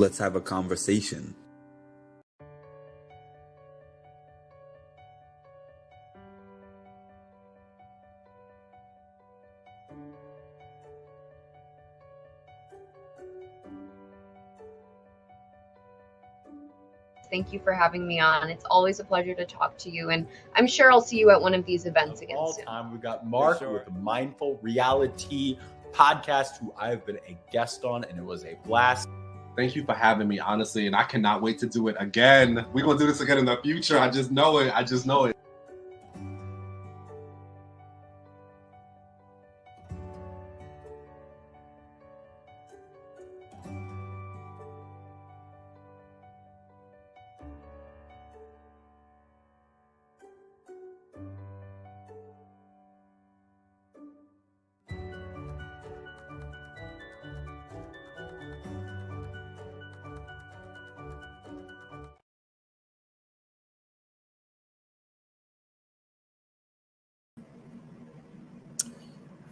let's have a conversation. Thank you for having me on. It's always a pleasure to talk to you, and I'm sure I'll see you at one of these events again all soon. time, we got Mark with the Mindful Reality podcast, who I've been a guest on, and it was a blast. Thank you for having me, honestly, and I cannot wait to do it again. We're going to do this again in the future. I just know it.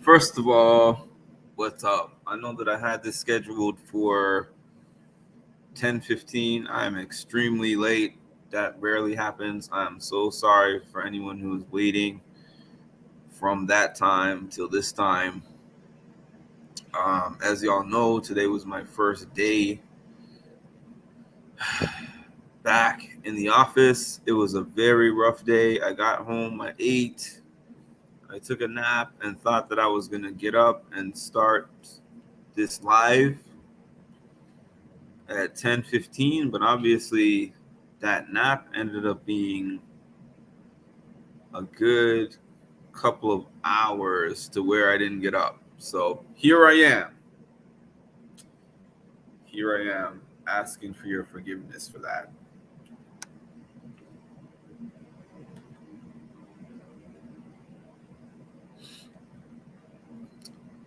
First of all, what's up? I know that I had this scheduled for 10:15. I'm extremely late. That rarely happens. I'm so sorry for anyone who's waiting from that time till this time. As y'all know, today was my first day back in the office. It was a very rough day. I got home, I ate, I took a nap, and thought that I was going to get up and start this live at 10:15, but obviously that nap ended up being a good couple of hours to where I didn't get up. So here I am. Asking for your forgiveness for that.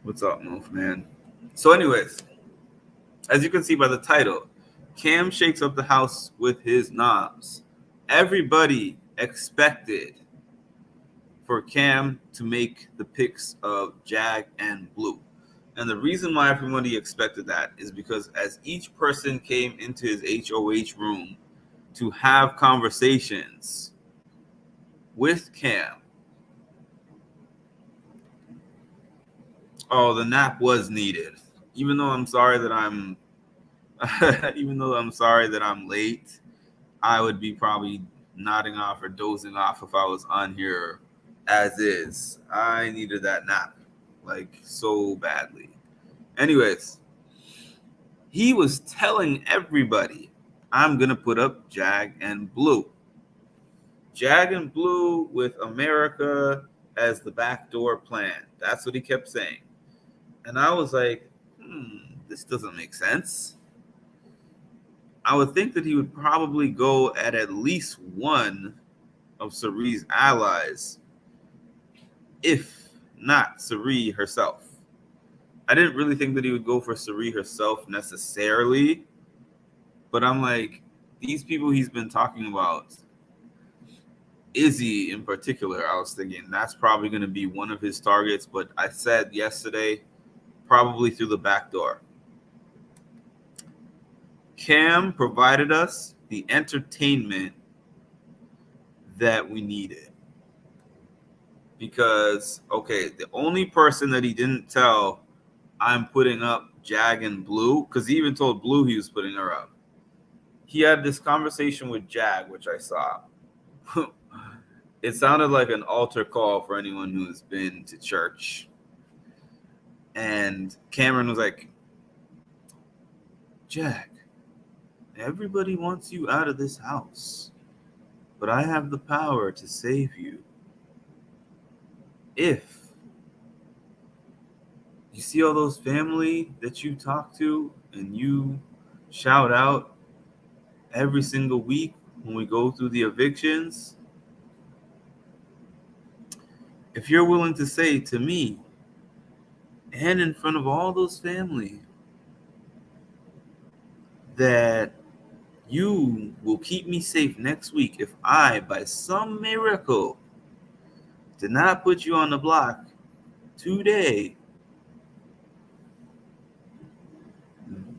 What's up, Moof, man? So anyways, as you can see by the title, Cam shakes up the house with his Noms. Everybody expected for Cam to make the picks of Jag and Blue. And the reason why everybody expected that is because as each person came into his HOH room to have conversations with Cam, the nap was needed. Even though I'm sorry that I'm late, I would be probably nodding off or dozing off if I was on here as is. I needed that nap like so badly. Anyways, he was telling everybody, I'm going to put up Jag and Blue. Jag and Blue with America as the backdoor plan. That's what he kept saying. And I was like, this doesn't make sense. I would think that he would probably go at least one of Cerie's allies, if not Cerie herself. I didn't really think that he would go for Cerie herself necessarily, but I'm like, these people he's been talking about, Izzy in particular, I was thinking that's probably going to be one of his targets, but I said yesterday, probably through the back door. Cam provided us the entertainment that we needed. Because, okay, the only person that he didn't tell I'm putting up Jag and Blue, because he even told Blue he was putting her up. He had this conversation with Jag, which I saw. It sounded like an altar call for anyone who's been to church. And Cameron was like, Jag, everybody wants you out of this house, but I have the power to save you. If you see all those family that you talk to and you shout out every single week when we go through the evictions, if you're willing to say to me and in front of all those family that you will keep me safe next week if I, by some miracle, did not put you on the block today,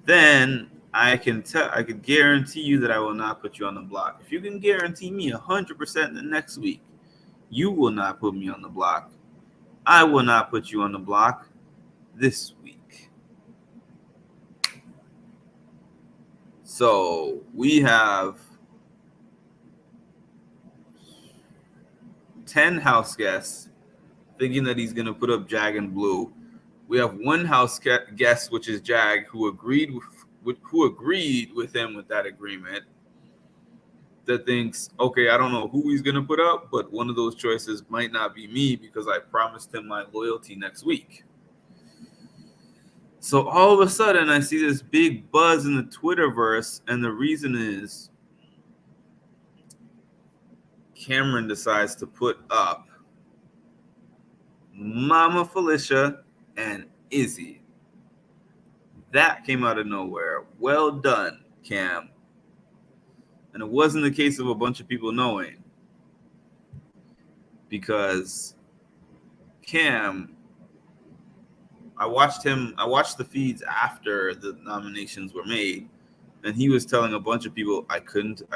then I could guarantee you that I will not put you on the block. If you can guarantee me 100% the next week, you will not put me on the block. I will not put you on the block this week. So we have 10 house guests thinking that he's going to put up Jag and Blue. We have one house guest, which is Jag, who agreed with him with that agreement. That thinks, okay, I don't know who he's going to put up, but one of those choices might not be me because I promised him my loyalty next week. So all of a sudden, I see this big buzz in the Twitterverse, and the reason is Cameron decides to put up Mama Felicia and Izzy. That came out of nowhere. Well done, Cam. And it wasn't the case of a bunch of people knowing, because Cam, I watched the feeds after the nominations were made, and he was telling a bunch of people, I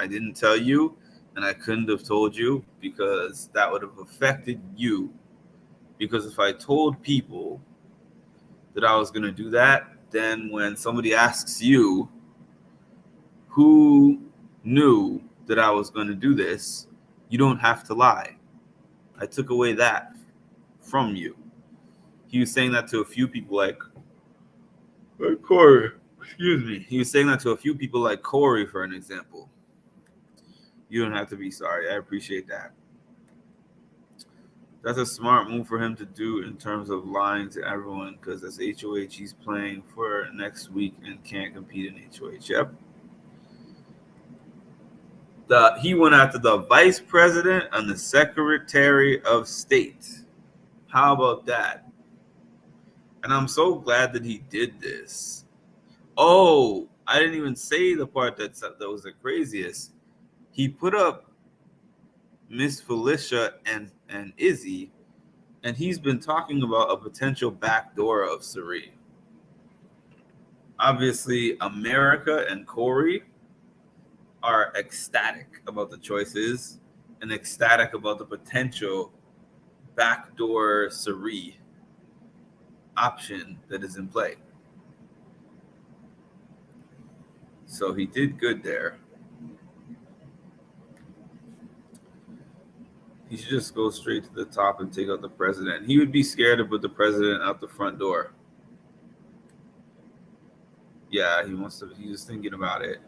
didn't tell you, and I couldn't have told you because that would have affected you. Because if I told people that I was going to do that, then when somebody asks you who knew that I was going to do this, you don't have to lie. I took away that from you. He was saying that to a few people like Corey. Excuse me. He was saying that to a few people like Corey, for an example. You don't have to be sorry. I appreciate that. That's a smart move for him to do in terms of lying to everyone, because as HOH, he's playing for next week and can't compete in HOH. Yep. He went after the vice president and the secretary of state. How about that? And I'm so glad that he did this. Oh, I didn't even say the part that was the craziest. He put up Miss Felicia and Izzy, and he's been talking about a potential backdoor of Cirie. Obviously, America and Corey are ecstatic about the choices and ecstatic about the potential backdoor Cirie option that is in play. So he did good there. He should just go straight to the top and take out the president. He would be scared to put the president out the front door. Yeah, he was thinking about it.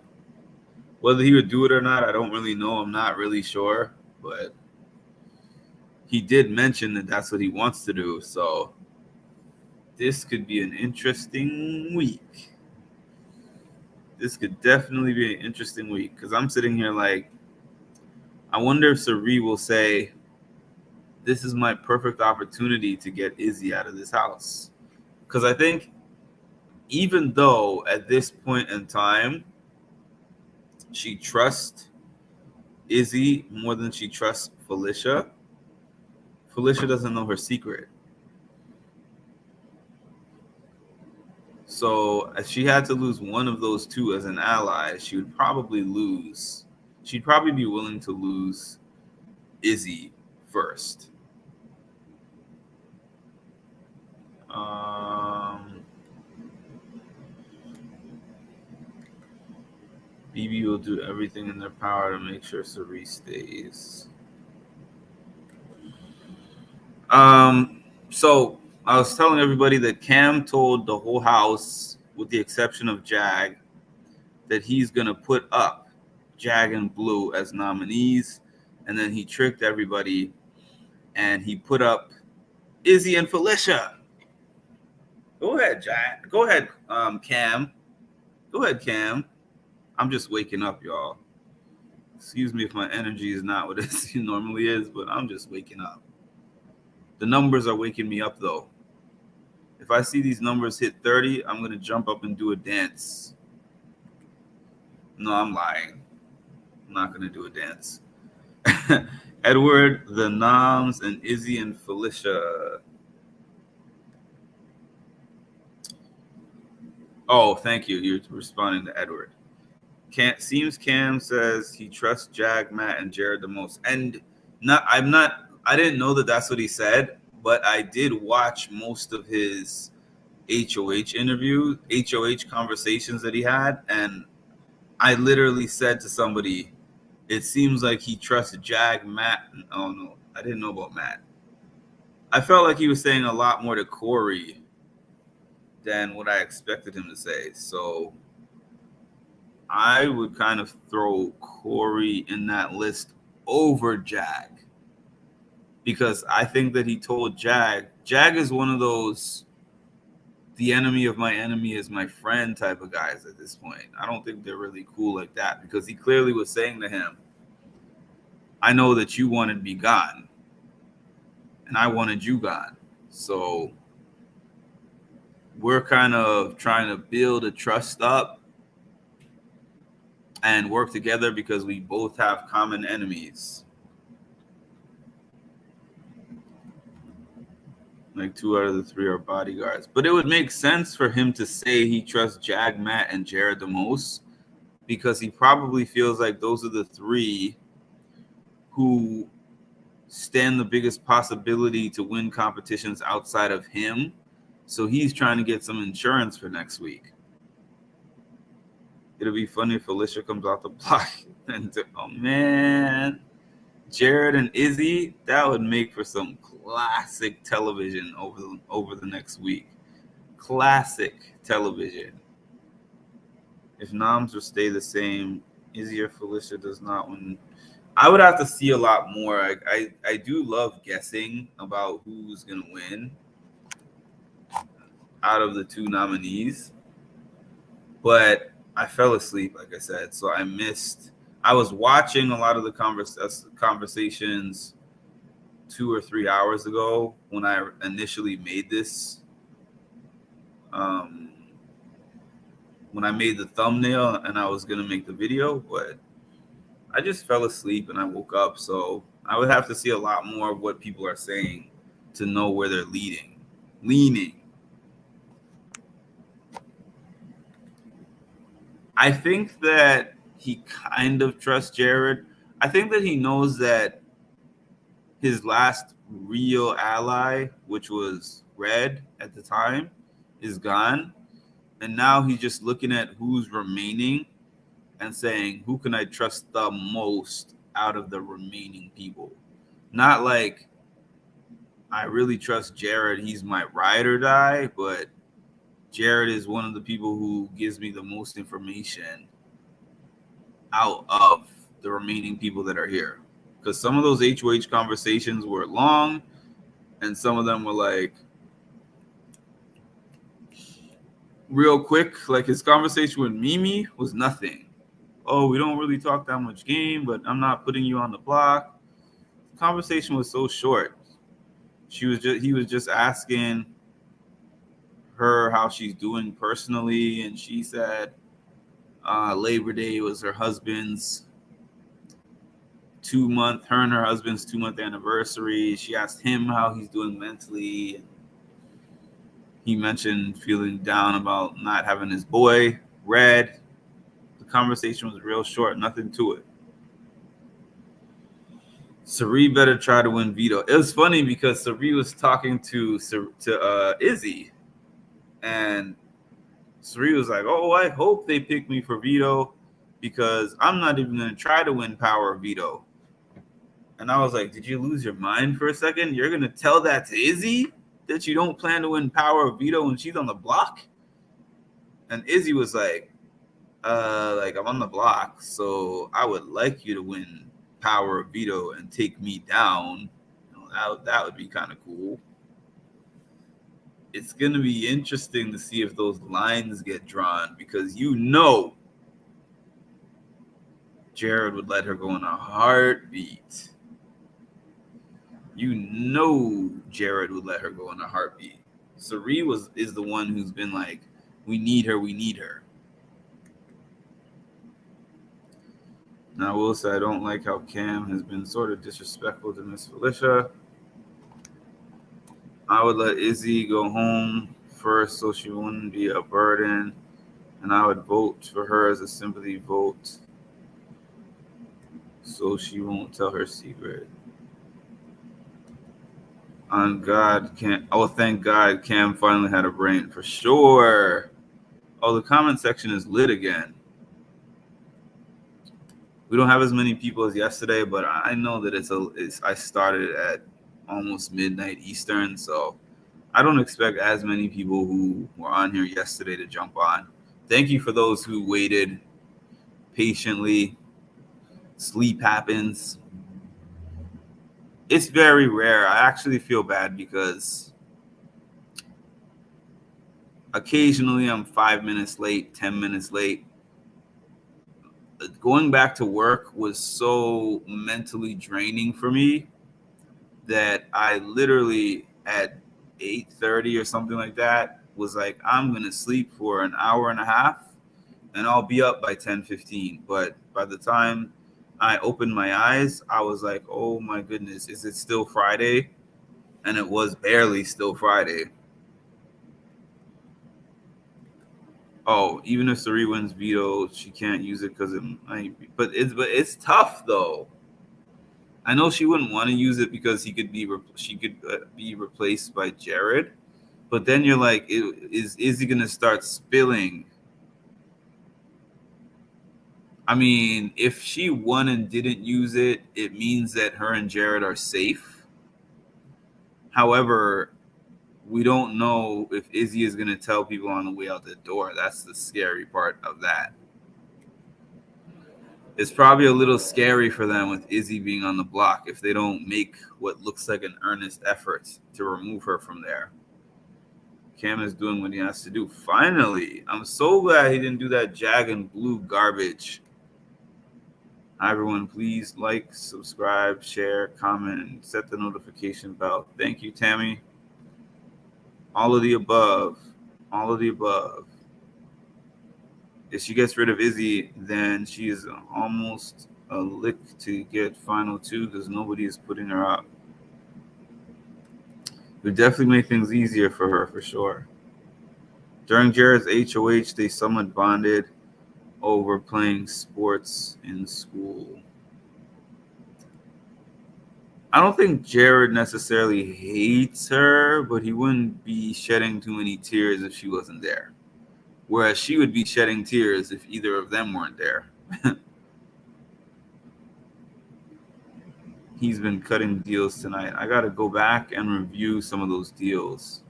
Whether he would do it or not, I don't really know. I'm not really sure. But he did mention that that's what he wants to do. So this could be an interesting week. This could definitely be an interesting week, because I'm sitting here like, I wonder if Cirie will say, this is my perfect opportunity to get Izzy out of this house. Because I think even though at this point in time, she trusts Izzy more than she trusts Felicia, Felicia doesn't know her secret. So if she had to lose one of those two as an ally, she would probably lose. She'd probably be willing to lose Izzy first. BB will do everything in their power to make sure Cirie stays. So I was telling everybody that Cam told the whole house, with the exception of Jag, that he's going to put up Jag and Blue as nominees. And then he tricked everybody and he put up Izzy and Felicia. Go ahead, Jag. Go ahead, Cam. Go ahead, Cam. I'm just waking up, y'all. Excuse me if my energy is not what it normally is, but I'm just waking up. The numbers are waking me up, though. If I see these numbers hit 30, I'm going to jump up and do a dance. No, I'm lying. I'm not going to do a dance. Edward, the Noms, and Izzy and Felicia. Oh, thank you. You're responding to Edward. Cam says he trusts Jag, Matt, and Jared the most. And I didn't know that that's what he said, but I did watch most of his HOH interview, HOH conversations that he had. And I literally said to somebody, it seems like he trusts Jag, Matt. Oh, no, I didn't know about Matt. I felt like he was saying a lot more to Corey than what I expected him to say. So I would kind of throw Corey in that list over Jag, because I think that he told Jag is one of those the enemy of my enemy is my friend type of guys at this point. I don't think they're really cool like that, because he clearly was saying to him, I know that you wanted me gone and I wanted you gone. So we're kind of trying to build a trust up and work together because we both have common enemies. Like 2 out of the 3 are bodyguards. But it would make sense for him to say he trusts Jag, Matt, and Jared the most, because he probably feels like those are the 3 who stand the biggest possibility to win competitions outside of him. So he's trying to get some insurance for next week. It'll be funny if Alicia comes out the block and oh man, Jared and Izzy, that would make for some classic television over the next week. Classic television. If Noms would stay the same, Izzy or Felicia does not win. I would have to see a lot more. I do love guessing about who's gonna win out of the 2 nominees, but I fell asleep, like I said, so I was watching a lot of the conversations 2 or 3 hours ago when I initially made this. When I made the thumbnail and I was going to make the video, but I just fell asleep and I woke up. So I would have to see a lot more of what people are saying to know where they're leaning. I think that he kind of trusts Jared. I think that he knows that his last real ally, which was Red at the time, is gone. And now he's just looking at who's remaining and saying, who can I trust the most out of the remaining people? Not like I really trust Jared, he's my ride or die, but Jared is one of the people who gives me the most information out of the remaining people that are here. Because some of those HOH conversations were long, and some of them were like real quick. Like his conversation with Mimi was nothing. Oh, we don't really talk that much game, but I'm not putting you on the block. The conversation was so short. He was just asking her how she's doing personally, and she said Labor Day was her husband's 2-month, her and her husband's 2-month anniversary. She asked him how he's doing mentally. He mentioned feeling down about not having his boy, Red. The conversation was real short, nothing to it. Sari better try to win veto. It was funny because Sari was talking to Izzy, and Sari was like, oh, I hope they pick me for veto because I'm not even going to try to win power veto. And I was like, did you lose your mind for a second? You're going to tell that to Izzy that you don't plan to win power veto when she's on the block? And Izzy was like I'm on the block, so I would like you to win power veto and take me down. That would be kind of cool. It's going to be interesting to see if those lines get drawn, because Jared would let her go in a heartbeat. Jared would let her go in a heartbeat. Sari is the one who's been like, we need her. Now, I will say I don't like how Cam has been sort of disrespectful to Miss Felicia. I would let Izzy go home first so she wouldn't be a burden. And I would vote for her as a sympathy vote so she won't tell her secret. On God, Cam. Oh, thank God, Cam finally had a brain for sure. Oh, the comment section is lit again. We don't have as many people as yesterday, but I know that I started at almost midnight Eastern, so I don't expect as many people who were on here yesterday to jump on. Thank you for those who waited patiently. Sleep happens. It's very rare. I actually feel bad because occasionally I'm 5 minutes late, 10 minutes late. Going back to work was so mentally draining for me that I literally at 8:30 or something like that was like, I'm gonna sleep for an hour and a half and I'll be up by 10:15. But by the time I opened my eyes, I was like, oh my goodness, is it still Friday? And it was barely still Friday. Oh, even if Sari wins veto, she can't use it because it might be. But it's tough though. I know she wouldn't want to use it because she could be replaced by Jared. But then you're like, is he gonna start spilling? I mean, if she won and didn't use it, it means that her and Jared are safe. However, we don't know if Izzy is going to tell people on the way out the door. That's the scary part of that. It's probably a little scary for them with Izzy being on the block if they don't make what looks like an earnest effort to remove her from there. Cam is doing what he has to do. Finally, I'm so glad he didn't do that Jag and Blue garbage. Hi, everyone. Please like, subscribe, share, comment, and set the notification bell. Thank you, Tammy. All of the above. All of the above. If she gets rid of Izzy, then she is almost a lick to get final two because nobody is putting her up. It would definitely make things easier for her, for sure. During Jared's HOH, they somewhat bonded over playing sports in school. I don't think Jared necessarily hates her, but he wouldn't be shedding too many tears if she wasn't there. Whereas she would be shedding tears if either of them weren't there. He's been cutting deals tonight. I got to go back and review some of those deals.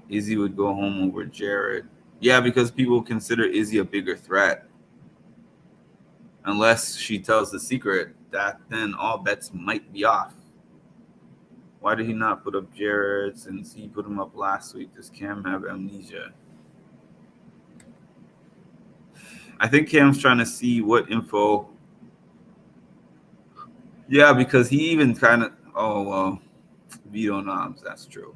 Izzy would go home over Jared. Yeah, because people consider Izzy a bigger threat. Unless she tells the secret, that then all bets might be off. Why did he not put up Jared since he put him up last week? Does Cam have amnesia? I think Cam's trying to see what info. Yeah, because he even kind of, veto Noms, that's true.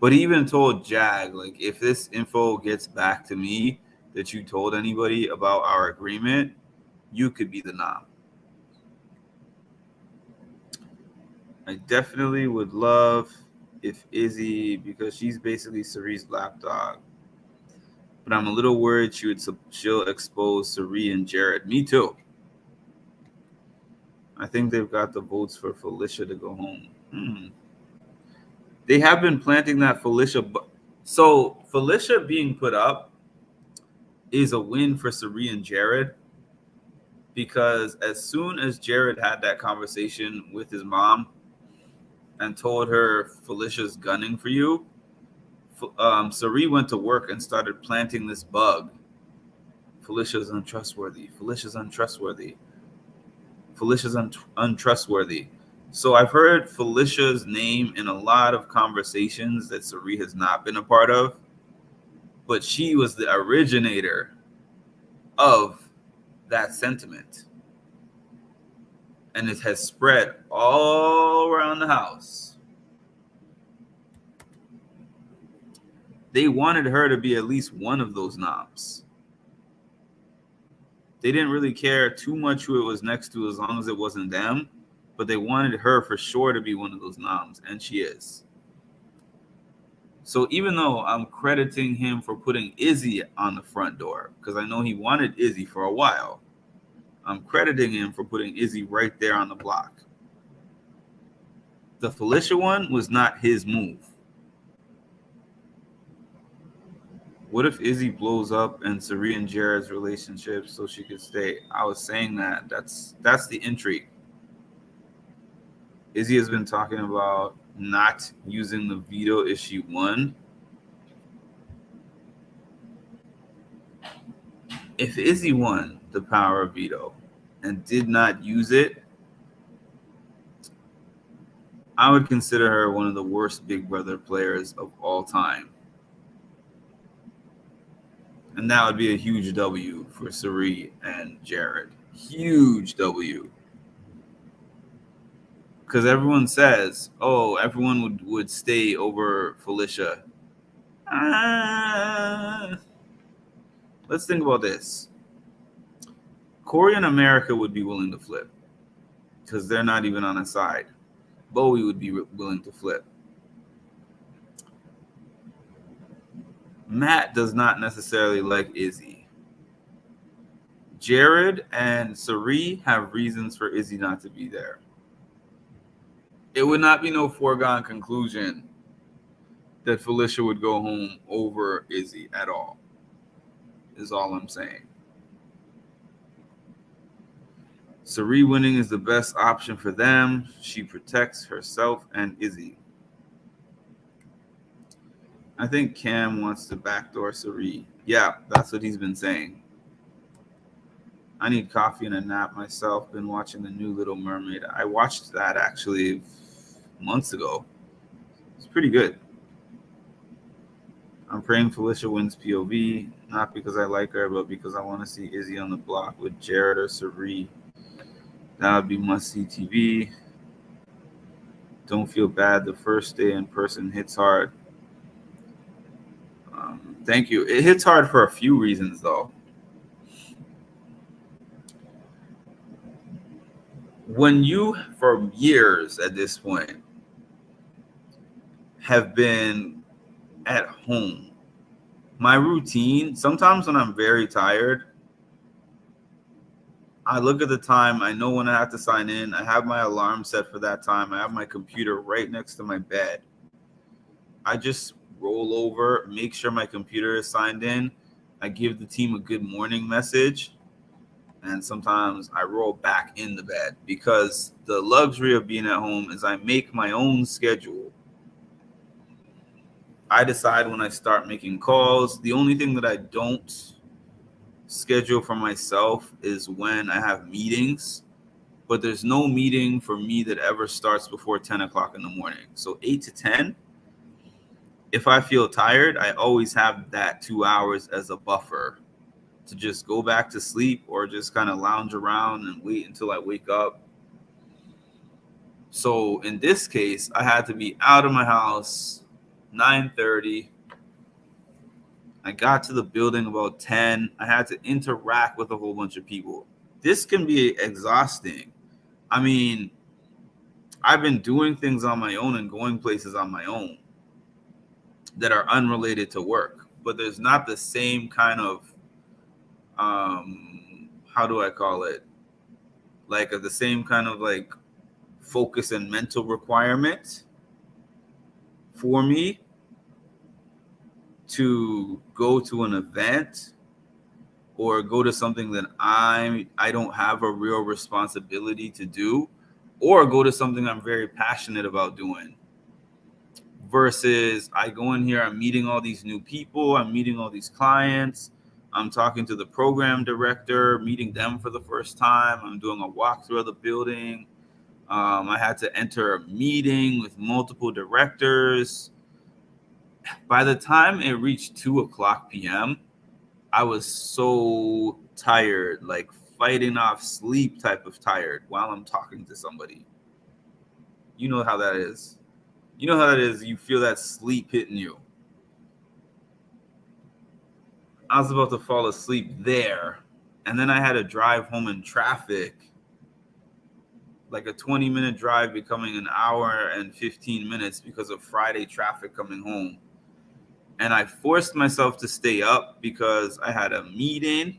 But he even told Jag, like, if this info gets back to me that you told anybody about our agreement, you could be the nom. I definitely would love if Izzy, because she's basically Sari's lapdog. But I'm a little worried she'll expose Sari and Jared. Me too. I think they've got the votes for Felicia to go home. They have been planting that Felicia. So Felicia being put up is a win for Sari and Jared, because as soon as Jared had that conversation with his mom and told her Felicia's gunning for you, Sari went to work and started planting this bug. Felicia's untrustworthy. Felicia's untrustworthy. Felicia's untrustworthy. So I've heard Felicia's name in a lot of conversations that Sari has not been a part of, but she was the originator of that sentiment. And it has spread all around the house. They wanted her to be at least one of those noms. They didn't really care too much who it was next to as long as it wasn't them, but they wanted her for sure to be one of those noms, and she is. So even though I'm crediting him for putting Izzy on the front door, because I know he wanted Izzy for a while, I'm crediting him for putting Izzy right there on the block. The Felicia one was not his move. What if Izzy blows up and Sari and Jared's relationship so she could stay? I was saying that. That's the intrigue. Izzy has been talking about not using the veto if she won. If Izzy won the power of veto and did not use it, I would consider her one of the worst Big Brother players of all time. And that would be a huge W for Sari and Jared. Huge W. Because everyone says, oh, everyone would stay over Felicia. Let's think about this. Corey and America would be willing to flip because they're not even on a side. Bowie would be willing to flip. Matt does not necessarily like Izzy. Jared and Sari have reasons for Izzy not to be there. It would not be no foregone conclusion that Felicia would go home over Izzy at all, is all I'm saying. Sari winning is the best option for them. She protects herself and Izzy. I think Cam wants to backdoor Sari. Yeah, that's what he's been saying. I need coffee and a nap myself. Been watching the new Little Mermaid. I watched that actually months ago. It's pretty good. I'm praying Felicia wins POV, not because I like her, but because I want to see Izzy on the block with Jared or Sari. That would be must-see TV. Don't feel bad. The first day in person hits hard. Thank you. It hits hard for a few reasons, though. When you, for years at this point, have been at home, my routine, sometimes when I'm very tired, I look at the time, I know when I have to sign in, I have my alarm set for that time, I have my computer right next to my bed. I just roll over, make sure my computer is signed in, I give the team a good morning message, and sometimes I roll back in the bed because the luxury of being at home is I make my own schedule. I decide when I start making calls. The only thing that I don't schedule for myself is when I have meetings, but there's no meeting for me that ever starts before 10 o'clock in the morning. So 8 to 10, if I feel tired, I always have that 2 hours as a buffer to just go back to sleep or just kind of lounge around and wait until I wake up. So in this case, I had to be out of my house 9:30. I got to the building about 10. I had to interact with a whole bunch of people. This can be exhausting. I mean, I've been doing things on my own and going places on my own that are unrelated to work, but there's not the same kind of, how do I call it? Like the same kind of like focus and mental requirement for me to go to an event or go to something that I don't have a real responsibility to do, or go to something I'm very passionate about doing. Versus I go in here, I'm meeting all these new people, I'm meeting all these clients, I'm talking to the program director, meeting them for the first time, I'm doing a walkthrough of the building. I had to enter a meeting with multiple directors. By the time it reached 2:00 p.m., I was so tired, like fighting off sleep type of tired while I'm talking to somebody. You know how that is. You know how that is. You feel that sleep hitting you. I was about to fall asleep there, and then I had to drive home in traffic, like a 20-minute drive becoming an hour and 15 minutes because of Friday traffic coming home. And I forced myself to stay up because I had a meeting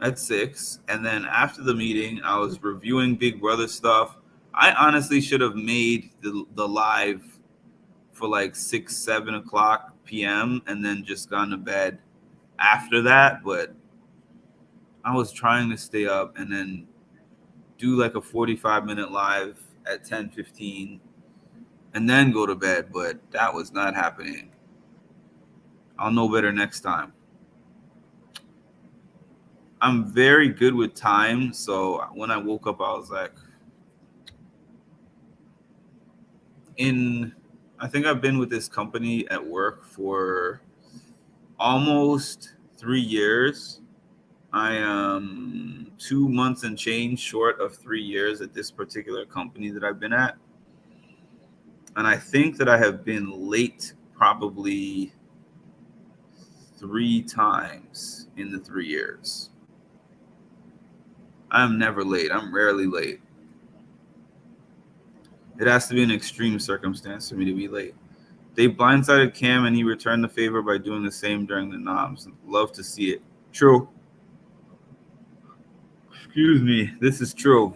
at 6. And then after the meeting, I was reviewing Big Brother stuff. I honestly should have made the live for like 6, 7 o'clock p.m. and then just gone to bed after that. But I was trying to stay up and then do like a 45-minute live at 10:15 and then go to bed. But that was not happening. I'll know better next time. I'm very good with time. So when I woke up, I was like, I think I've been with this company at work for almost 3 years. I am 2 months and change short of 3 years at this particular company that I've been at. And I think that I have been late probably 3 times in the 3 years. I'm never late. I'm rarely late. It has to be an extreme circumstance for me to be late. They blindsided Cam and he returned the favor by doing the same during the Noms. Love to see it. True. Excuse me. This is true.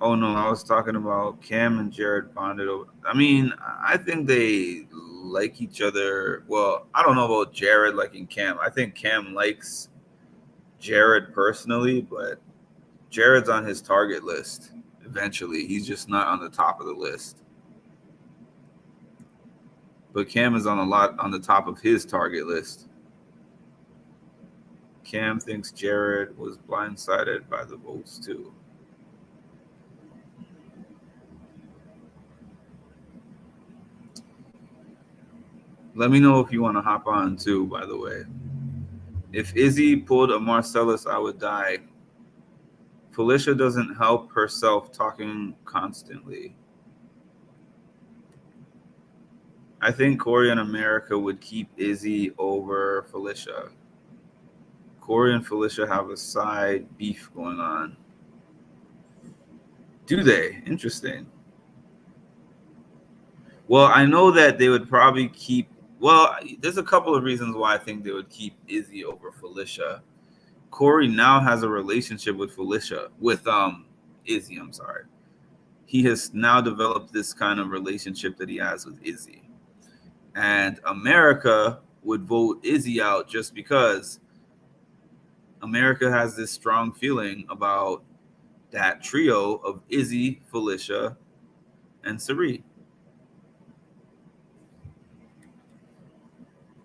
Oh no, I was talking about Cam and Jared bonded over. I mean, I think they like each other. Well, I don't know about Jared liking Cam. I think Cam likes Jared personally, but Jared's on his target list eventually. He's just not on the top of the list. But Cam is on the top of his target list. Cam thinks Jared was blindsided by the votes too. Let me know if you want to hop on too, by the way. If Izzy pulled a Marcellus, I would die. Felicia doesn't help herself talking constantly. I think Corey and America would keep Izzy over Felicia. Corey and Felicia have a side beef going on. Do they? Interesting. Well, I know that they would probably keep. Well, there's a couple of reasons why I think they would keep Izzy over Felicia. Corey now has a relationship with Izzy. I'm sorry. He has now developed this kind of relationship that he has with Izzy. And America would vote Izzy out just because America has this strong feeling about that trio of Izzy, Felicia, and Sari.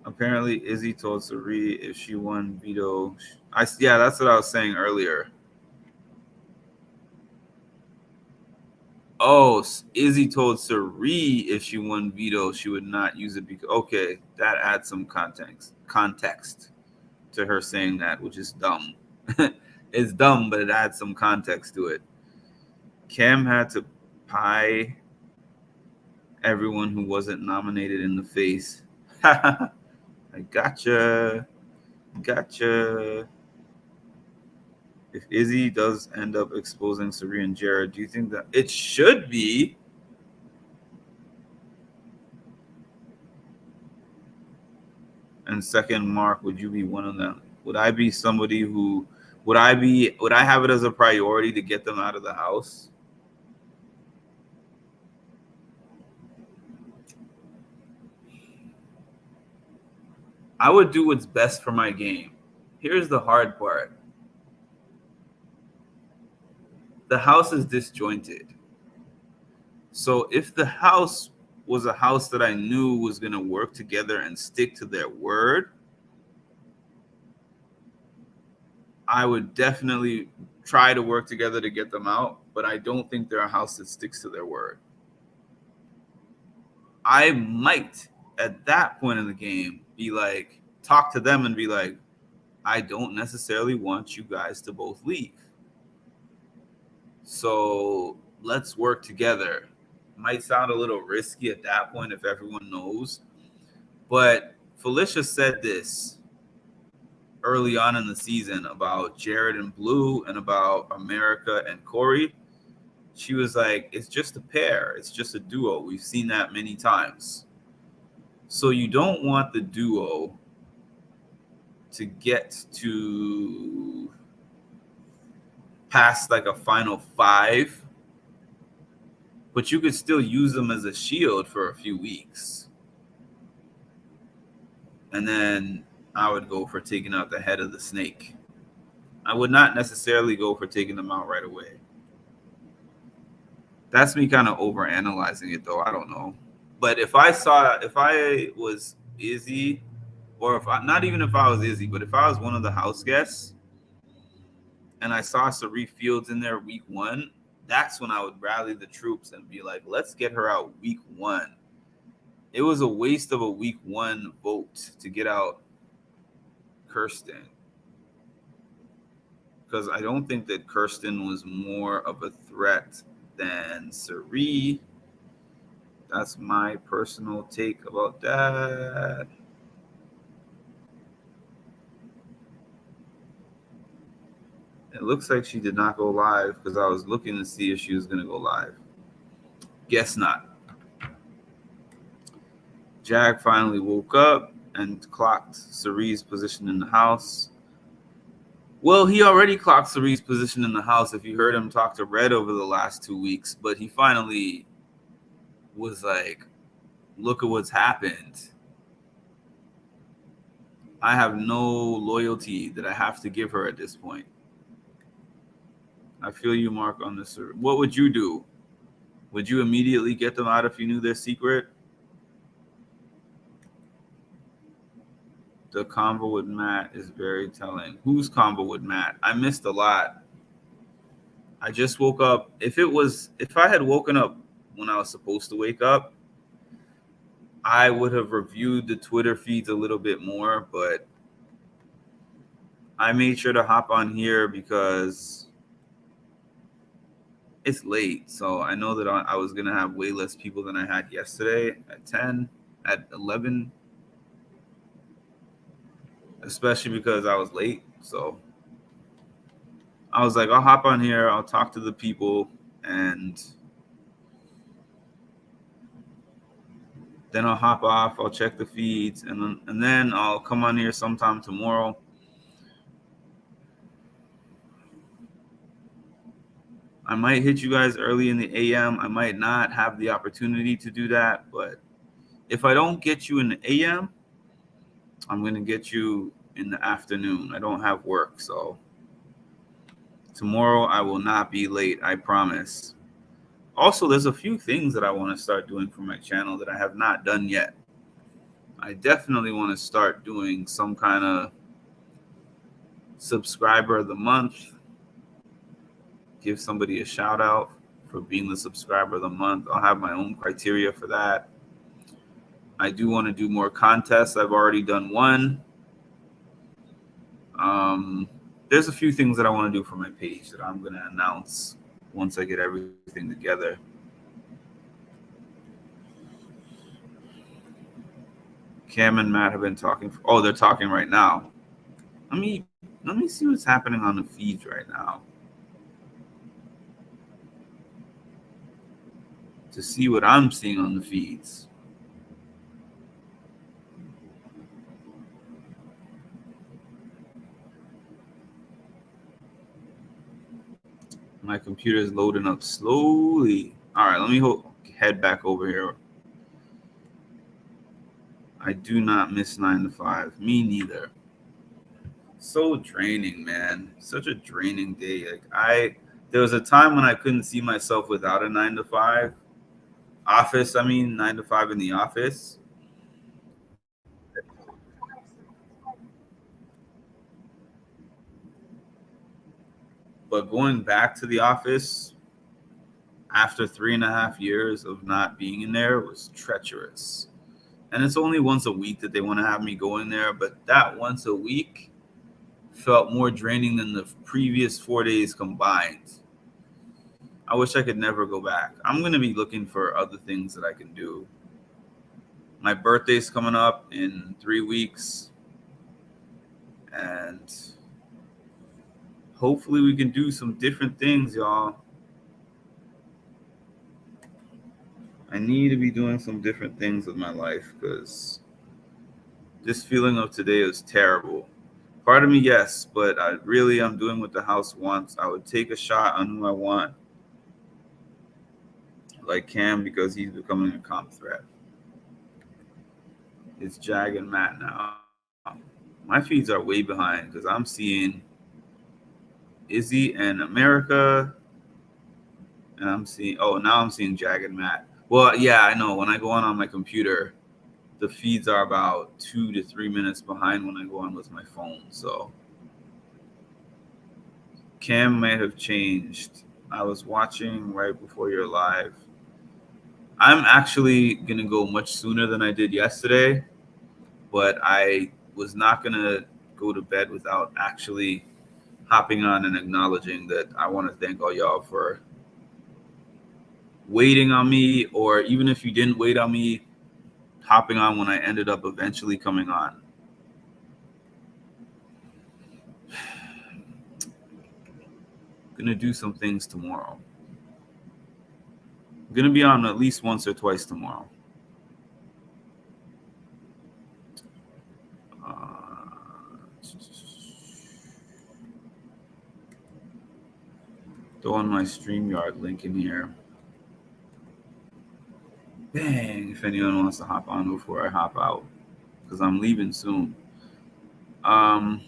Apparently, Izzy told Sari if she won veto. Yeah, that's what I was saying earlier. Oh, Izzy told Sari if she won veto, she would not use it because. Okay, that adds some context to her saying that, which is dumb. It's dumb, but it adds some context to it. Cam had to pie everyone who wasn't nominated in the face. I gotcha. If Izzy does end up exposing Sari and Jared, do you think that it should be? And second, Mark, would you be one of them? Would I be somebody who would I have it as a priority to get them out of the house? I would do what's best for my game. Here's the hard part. The house is disjointed. So if the house was a house that I knew was going to work together and stick to their word, I would definitely try to work together to get them out, but I don't think they're a house that sticks to their word. I might, at that point in the game, be like, talk to them and be like, I don't necessarily want you guys to both leave. So let's work together. Might sound a little risky at that point if everyone knows. But Felicia said this early on in the season about Jared and Blue and about America and Corey. She was like, it's just a pair. It's just a duo. We've seen that many times. So you don't want the duo to get to past like a final 5, but you could still use them as a shield for a few weeks. And then I would go for taking out the head of the snake. I would not necessarily go for taking them out right away. That's me kind of over analyzing it though. I don't know. But if I was Izzy, or not even if I was Izzy, but if I was one of the house guests and I saw Saree Fields in there week 1, that's when I would rally the troops and be like, let's get her out week 1. It was a waste of a week 1 vote to get out Kirsten, because I don't think that Kirsten was more of a threat than Saree. That's my personal take about that. It looks like she did not go live because I was looking to see if she was going to go live. Guess not. Jag finally woke up and clocked Saree's position in the house. Well, he already clocked Saree's position in the house if you heard him talk to Red over the last 2 weeks, but he finally was like, look at what's happened. I have no loyalty that I have to give her at this point. I feel you, Mark, on this. What would you do? Would you immediately get them out if you knew their secret? The convo with Matt is very telling. Whose convo with Matt? I missed a lot. I just woke up. If I had woken up when I was supposed to wake up, I would have reviewed the Twitter feeds a little bit more, but I made sure to hop on here because it's late. So I know that I was going to have way less people than I had yesterday at 10, at 11, especially because I was late. So I was like, I'll hop on here, I'll talk to the people, and then I'll hop off, I'll check the feeds, and then I'll come on here sometime tomorrow. I might hit you guys early in the AM. I might not have the opportunity to do that, but if I don't get you in the AM, I'm going to get you in the afternoon. I don't have work, so tomorrow I will not be late, I promise. Also, there's a few things that I want to start doing for my channel that I have not done yet. I definitely want to start doing some kind of subscriber of the month. Give somebody a shout out for being the subscriber of the month. I'll have my own criteria for that. I do want to do more contests. I've already done one. There's a few things that I want to do for my page that I'm going to announce once I get everything together. Cam and Matt have been talking. They're talking right now. Let me see what's happening on the feeds right now, to see what I'm seeing on the feeds. My computer is loading up slowly. All right, let me head back over here. I do not miss 9 to 5. Me neither. So draining, man. Such a draining day. There was a time when I couldn't see myself without a 9 to 5 office. 9 to 5 in the office. But going back to the office after 3.5 years of not being in there was treacherous. And it's only once a week that they want to have me go in there, but that once a week felt more draining than the previous 4 days combined. I wish I could never go back. I'm going to be looking for other things that I can do. My birthday's coming up in 3 weeks, and hopefully we can do some different things, y'all. I need to be doing some different things with my life because this feeling of today is terrible. Part of me, yes, but I'm doing what the house wants. I would take a shot on who I want, like Cam, because he's becoming a comp threat. It's Jag and Matt now. My feeds are way behind because I'm seeing Izzy and America, and I'm seeing now I'm seeing Jag and Matt. Well, yeah, I know. When I go on my computer, the feeds are about 2 to 3 minutes behind when I go on with my phone. So Cam may have changed. I was watching right before you're live. I'm actually gonna go much sooner than I did yesterday, but I was not gonna go to bed without actually hopping on and acknowledging that I want to thank all y'all for waiting on me, or even if you didn't wait on me, hopping on when I ended up eventually coming on. Gonna do some things tomorrow. I'm gonna be on at least once or twice tomorrow. Throwing my StreamYard link in here. Dang, if anyone wants to hop on before I hop out, because I'm leaving soon. Cam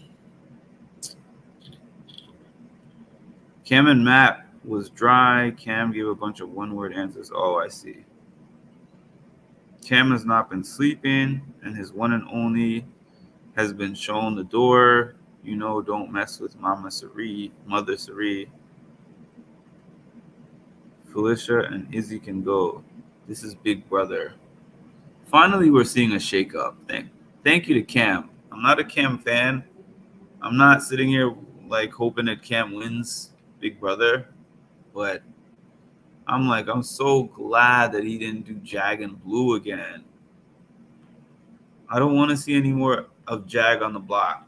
and Matt was dry. Cam gave a bunch of one-word answers. Oh, I see. Cam has not been sleeping, and his one and only has been shown the door. You know, don't mess with Mother Sari. Felicia and Izzy can go. This is Big Brother. Finally, we're seeing a shakeup. Thank you to Cam. I'm not a Cam fan. I'm not sitting here like hoping that Cam wins Big Brother, but I'm so glad that he didn't do Jag and Blue again. I don't want to see any more of Jag on the block.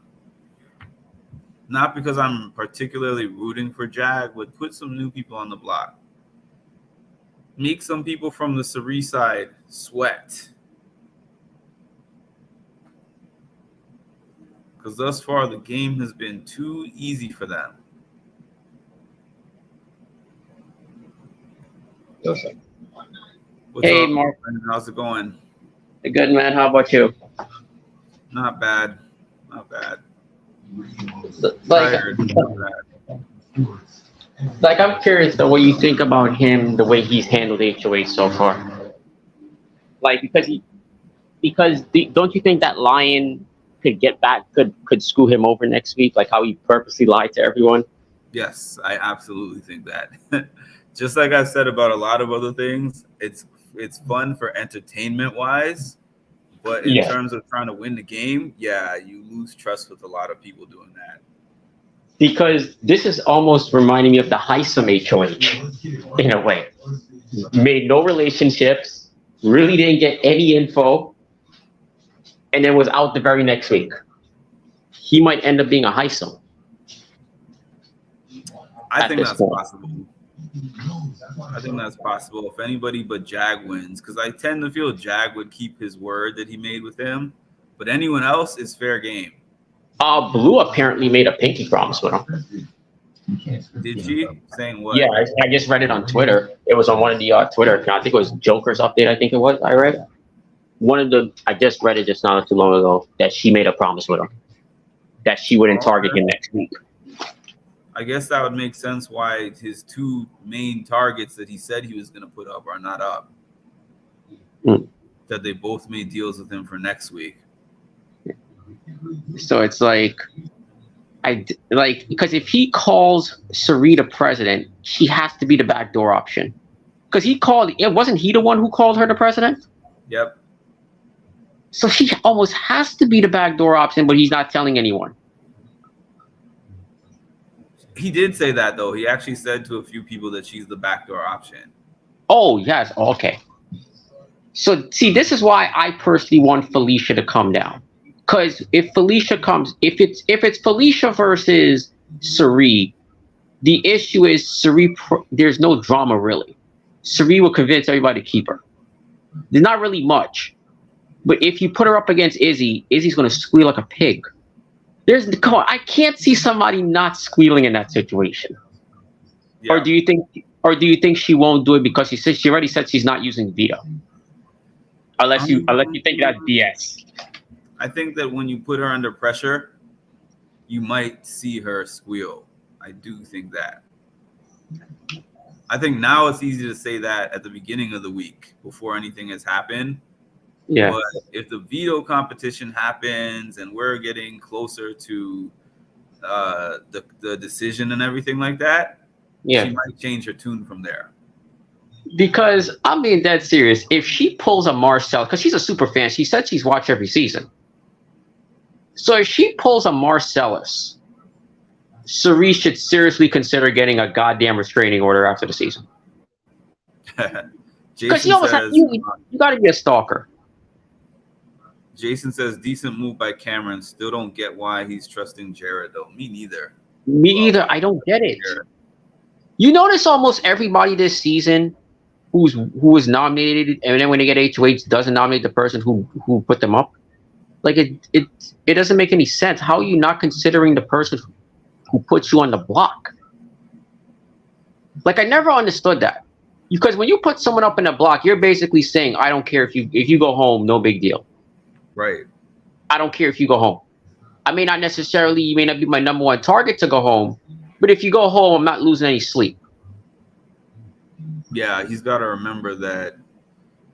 Not because I'm particularly rooting for Jag, but put some new people on the block. Make some people from the Sari side sweat. Because thus far, the game has been too easy for them. Hey, Mark. How's it going? Good, man. How about you? Not bad. Like, I'm curious though what you think about him, the way he's handled HOH so far. Like, don't you think that Lion could screw him over next week? Like how he purposely lied to everyone. Yes, I absolutely think that. Just like I've said about a lot of other things, it's fun for entertainment wise, but in terms of trying to win the game, you lose trust with a lot of people doing that. Because this is almost reminding me of the Heisem HOH in a way. Made no relationships, really didn't get any info, and then was out the very next week. He might end up being a Heisem. I think that's possible. I think that's possible if anybody but Jag wins, because I tend to feel Jag would keep his word that he made with him, but anyone else is fair game. Blue apparently made a pinky promise with him. Did she? Saying what? Yeah, I just read it on Twitter. It was on one of the Twitter accounts. I think it was Joker's update. I think it was. I read I just read it just not too long ago that she made a promise with him that she wouldn't target him next week. I guess that would make sense why his two main targets that he said he was going to put up are not up. That they both made deals with him for next week. So it's because if he calls Sarita president, she has to be the backdoor option. Because wasn't he the one who called her the president? Yep. So she almost has to be the backdoor option, but he's not telling anyone. He did say that, though. He actually said to a few people that she's the backdoor option. Oh, yes. Okay. So, see, this is why I personally want Felicia to come down. Because if it's Felicia versus Sari, the issue is Sari, there's no drama, really. Sari will convince everybody to keep her. There's not really much. But if you put her up against Izzy, Izzy's going to squeal like a pig. Come on, I can't see somebody not squealing in that situation. Yeah. Or do you think she won't do it because she already said she's not using veto? Unless you think that's BS. I think that when you put her under pressure, you might see her squeal. I do think that. I think now it's easy to say that at the beginning of the week before anything has happened. Yeah. But if the veto competition happens and we're getting closer to the decision and everything like that, she might change her tune from there. Because I'm being dead serious. If she pulls a Marcel, because she's a super fan, she said she's watched every season. So if she pulls a Marcellus, Cerise should seriously consider getting a goddamn restraining order after the season. Because you got to be a stalker. Jason says, decent move by Cameron. Still don't get why he's trusting Jared, though. Me neither. Me either. I don't get it. Jared. You notice almost everybody this season who was nominated, and then when they get HOH, doesn't nominate the person who put them up. Like it doesn't make any sense. How are you not considering the person who puts you on the block? Like I never understood that. Because when you put someone up in a block, you're basically saying, I don't care if you go home, no big deal. Right. I don't care if you go home. You may not be my number one target to go home, but if you go home, I'm not losing any sleep. Yeah, he's got to remember that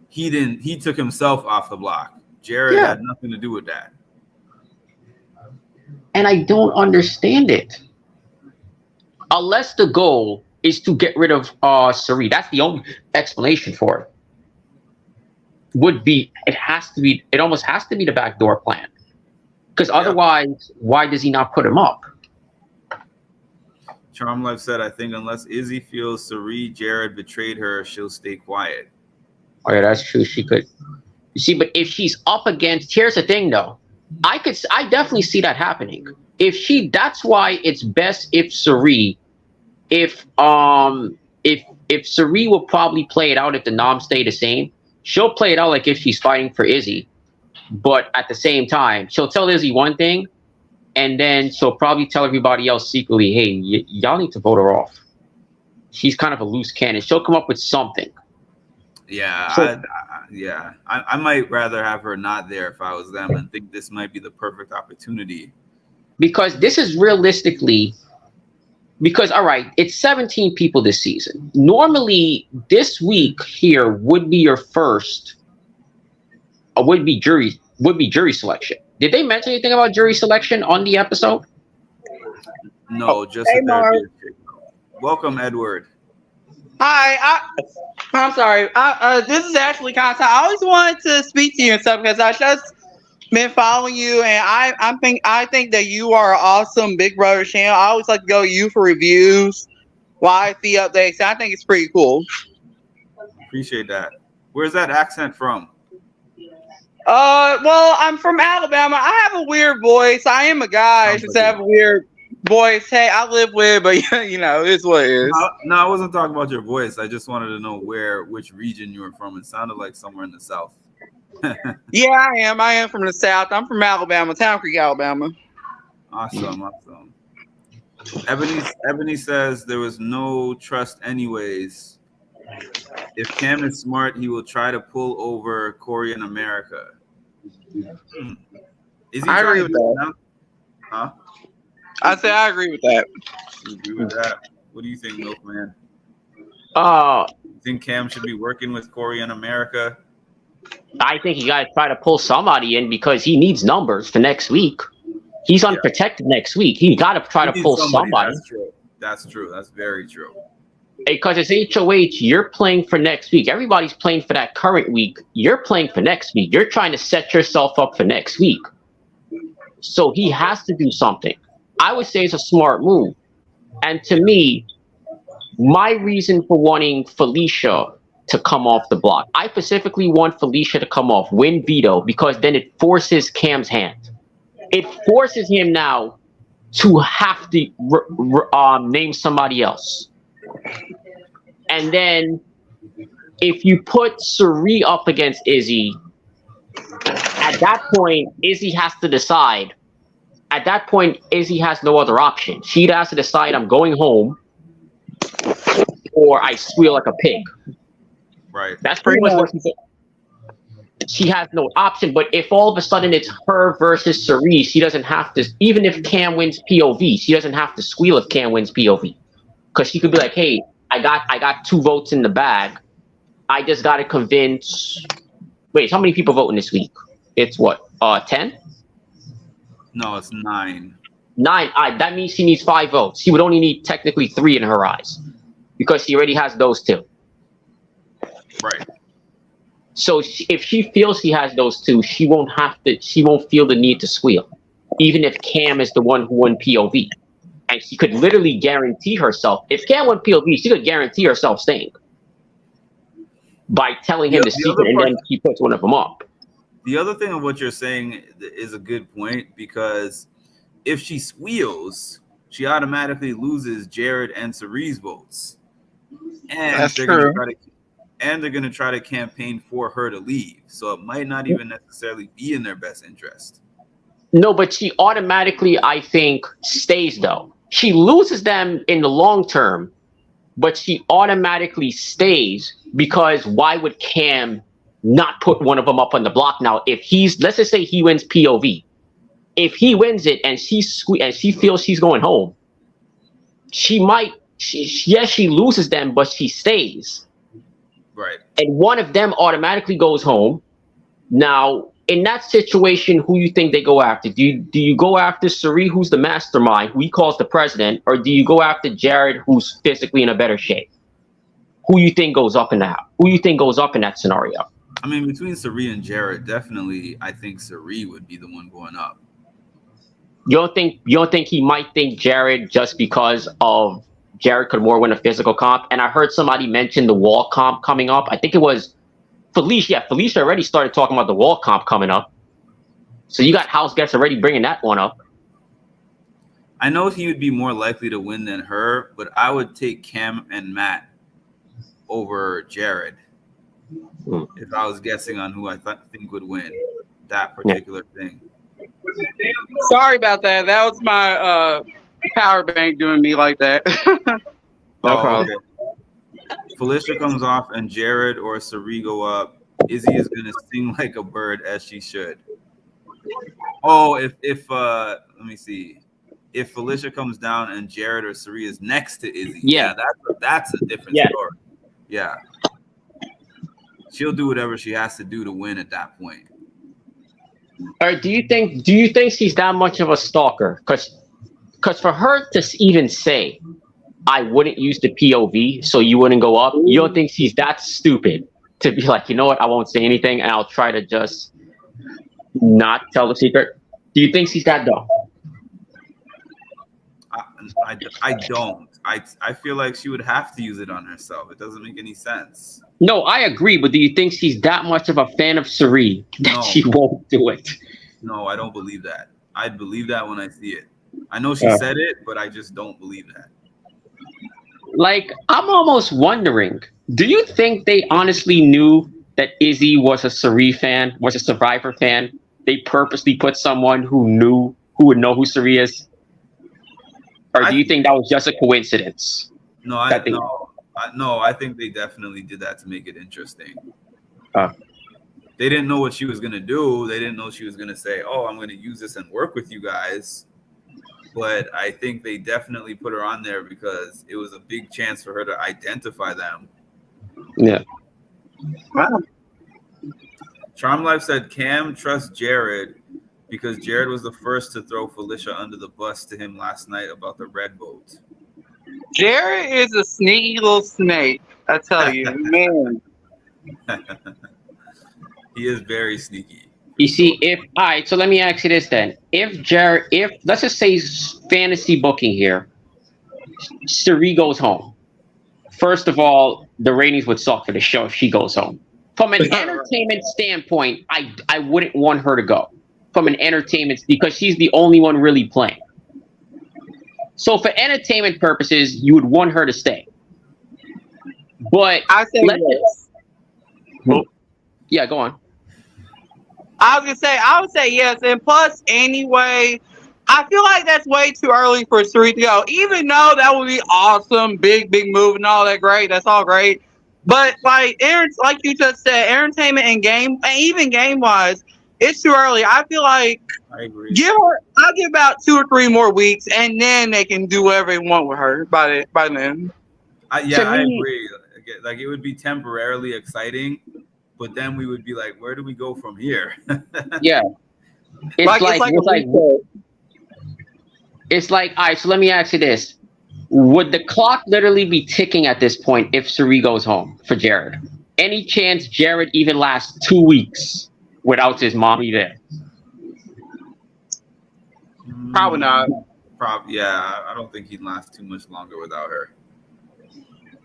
he took himself off the block. Jared had nothing to do with that. And I don't understand it. Unless the goal is to get rid of Cerise. That's the only explanation for it. It almost has to be the backdoor plan. Because otherwise, why does he not put him up? Charm Life said, I think unless Izzy feels Cerise Jared betrayed her, she'll stay quiet. Oh yeah, that's true. She could. You see, but if she's up against, here's the thing though. I definitely see that happening. That's why it's best if Cerise, if Cerise will probably play it out if the noms stay the same. She'll play it out like if she's fighting for Izzy, but at the same time, she'll tell Izzy one thing, and then she'll probably tell everybody else secretly, hey, y'all need to vote her off. She's kind of a loose cannon. She'll come up with something. Yeah, I might rather have her not there if I was them and think this might be the perfect opportunity. Because this is realistically, all right, it's 17 people this season. Normally, this week here would be your first, would be jury selection. Did they mention anything about jury selection on the episode? No, just hey, welcome, Edward. Hi, I'm sorry. This is Ashley Conta. I always wanted to speak to you and stuff because I just been following you, and I think that you are an awesome Big Brother channel. I always like to go to you for reviews, YC updates. I think it's pretty cool. Appreciate that. Where's that accent from? Well, I'm from Alabama. I have a weird voice. I am a guy. I just have a weird voice. Hey, I live with, but it's what it is. No, I wasn't talking about your voice. I just wanted to know which region you were from. It sounded like somewhere in the South. Yeah, I am. I am from the South. I'm from Alabama, Town Creek, Alabama. Awesome. Ebony says there was no trust anyways. If Cam is smart, he will try to pull over Corey in America. Is he I agree with that. Huh? I say I agree with that. You agree with that? What do you think, Milkman? You think Cam should be working with Corey in America? I think you got to try to pull somebody in because he needs numbers for next week. He's unprotected next week. He got to try to pull somebody. That's true. That's very true. Because it's HOH, you're playing for next week. Everybody's playing for that current week. You're playing for next week. You're trying to set yourself up for next week. So he has to do something. I would say it's a smart move. And to me, my reason for wanting Felicia to come off the block, I specifically want Felicia to come off, win veto, because then it forces Cam's hand. It forces him now to have to name somebody else. And then if you put Suri up against Izzy, at that point, Izzy has to decide. At that point, Izzy has no other option. She has to decide, I'm going home, or I squeal like a pig. Right. That's pretty much what she said. She has no option. But if all of a sudden it's her versus Suri, she doesn't have to. Even if Cam wins POV, she doesn't have to squeal if Cam wins POV, because she could be like, "Hey, I got 2 votes in the bag. I just got to convince." Wait, how many people voting this week? It's what? 10? No, it's 9. 9. That means she needs 5 votes. She would only need technically 3 in her eyes, because she already has those 2. Right. So if she feels she has those 2, she won't feel the need to squeal, even if Cam is the one who won POV. And she could literally guarantee herself, if Cam won POV, she could guarantee herself staying by telling him the secret, and then she puts one of them up. The other thing of what you're saying is a good point, because if she squeals, she automatically loses Jared and Suri's votes. And That's they're true. going to try to campaign for her to leave. So it might not even necessarily be in their best interest. No, but she automatically, I think, stays, though. She loses them in the long term, but she automatically stays, because why would Cam not put one of them up on the block now? If let's just say he wins POV. If he wins it and she feels she's going home, she loses them, but she stays. Right. And one of them automatically goes home. Now, in that situation, who you think they go after? Do you go after Suri, who's the mastermind, who he calls the president, or do you go after Jared, who's physically in a better shape? Who you think goes up in that? Who you think goes up in that scenario? I mean, between Suri and Jared, definitely, I think Suri would be the one going up. You don't think he might think Jared just because of Jared could more win a physical comp? And I heard somebody mention the wall comp coming up. I think it was Felicia. Yeah, Felicia already started talking about the wall comp coming up. So you got house guests already bringing that one up. I know he would be more likely to win than her, but I would take Cam and Matt over Jared if I was guessing on who I think would win that particular thing. Sorry about that. That was my power bank doing me like that. No problem. Okay. Felicia comes off and Jared or Suri go up. Izzy is gonna sing like a bird, as she should. Oh, if let me see. If Felicia comes down and Jared or Suri is next to Izzy, yeah, that's a different story. Yeah. She'll do whatever she has to do to win at that point. Or do you think she's that much of a stalker? Because for her to even say, I wouldn't use the POV, so you wouldn't go up, you don't think she's that stupid to be like, you know what, I won't say anything and I'll try to just not tell the secret? Do you think she's that dumb? I don't. I feel like she would have to use it on herself. It doesn't make any sense. No, I agree, but do you think she's that much of a fan of Suri that she won't do it? No, I don't believe that. I'd believe that when I see it. I know she said it, but I just don't believe that. Like, I'm almost wondering, do you think they honestly knew that Izzy was a Suri fan, was a Survivor fan? They purposely put someone who would know who Suri is? Or do you think that was just a coincidence? No, I think they definitely did that to make it interesting. They didn't know what she was going to do. They didn't know she was going to say, oh, I'm going to use this and work with you guys. But I think they definitely put her on there because it was a big chance for her to identify them. Yeah. Wow. Charm Life said Cam trusts Jared because Jared was the first to throw Felicia under the bus to him last night about the red vote. Jared is a sneaky little snake, I tell you, man. He is very sneaky. You see, all right, so let me ask you this then. If let's just say fantasy booking here, Suri goes home. First of all, the ratings would suck for the show if she goes home. From an entertainment standpoint, I wouldn't want her to go. From an entertainment, because she's the only one really playing. So for entertainment purposes, you would want her to stay. But I say yes. Yeah, go on. I would say yes. And plus, anyway, I feel like that's way too early for Suri to go. Even though that would be awesome, big move and all that, great. That's all great. But like you just said, entertainment and even game wise, it's too early. I feel like I agree. I'll give about 2 or 3 more weeks, and then they can do whatever they want with her by then. I agree. Like it would be temporarily exciting, but then we would be like, where do we go from here? Yeah. It's like, all right, so let me ask you this. Would the clock literally be ticking at this point if Suri goes home for Jared? Any chance Jared even lasts 2 weeks without his mommy there? Probably not. Yeah, I don't think he'd last too much longer without her.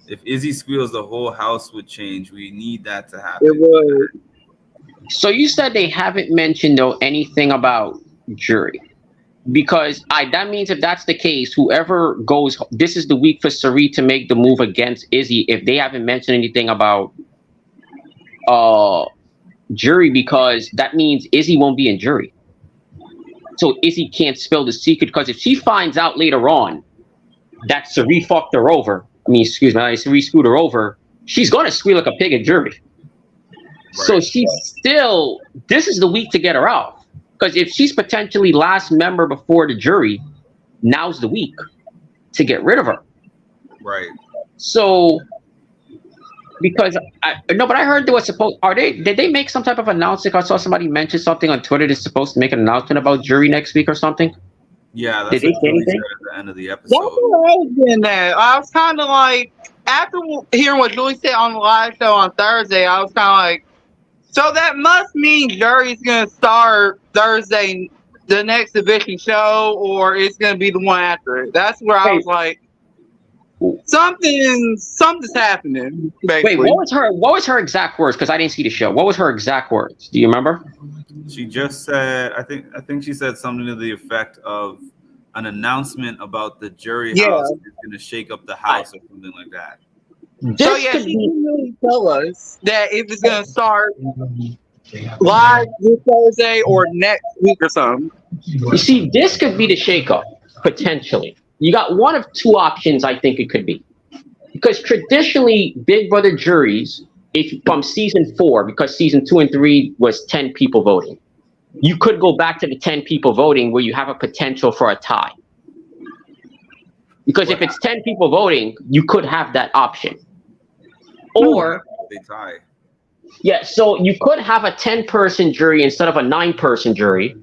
If Izzy squeals, the whole house would change. We need that to happen. It would. So you said they haven't mentioned though anything about jury, because that means if that's the case, whoever goes, this is the week for Suri to make the move against Izzy. If they haven't mentioned anything about jury, because that means Izzy won't be in jury. So Izzy can't spill the secret, because if she finds out later on that Suri fucked her over, Suri screwed her over, she's gonna squeal like a pig in jury. Right. So this is the week to get her out. Because if she's potentially last member before the jury, now's the week to get rid of her. Right. So, because but I heard they were did they make some type of announcement? I saw somebody mention something on Twitter that's supposed to make an announcement about jury next week or something. Yeah, that's did they say anything at the end of the episode? That's what I was getting at. I was kind of like, after hearing what Julie said on the live show on Thursday, I was kind of like, so that must mean jury's going to start Thursday, the next division show, or it's going to be the one after it. That's where I was like, something's happening. Basically. Wait, what was her exact words? Because I didn't see the show. What was her exact words? Do you remember? She just said, I think she said something to the effect of an announcement about the jury house is going to shake up the house or something like that. So yeah, she didn't really tell us that if it's going to start live this Thursday or next week or something. You see, this could be the shakeup, potentially. You got one of two options, I think it could be. Because traditionally, Big Brother juries, from season 4, because season 2 and 3 was 10 people voting, you could go back to the 10 people voting where you have a potential for a tie. Because if it's 10 people voting, you could have that option. Or they tie. Yeah, so you could have a 10-person jury instead of a 9-person jury.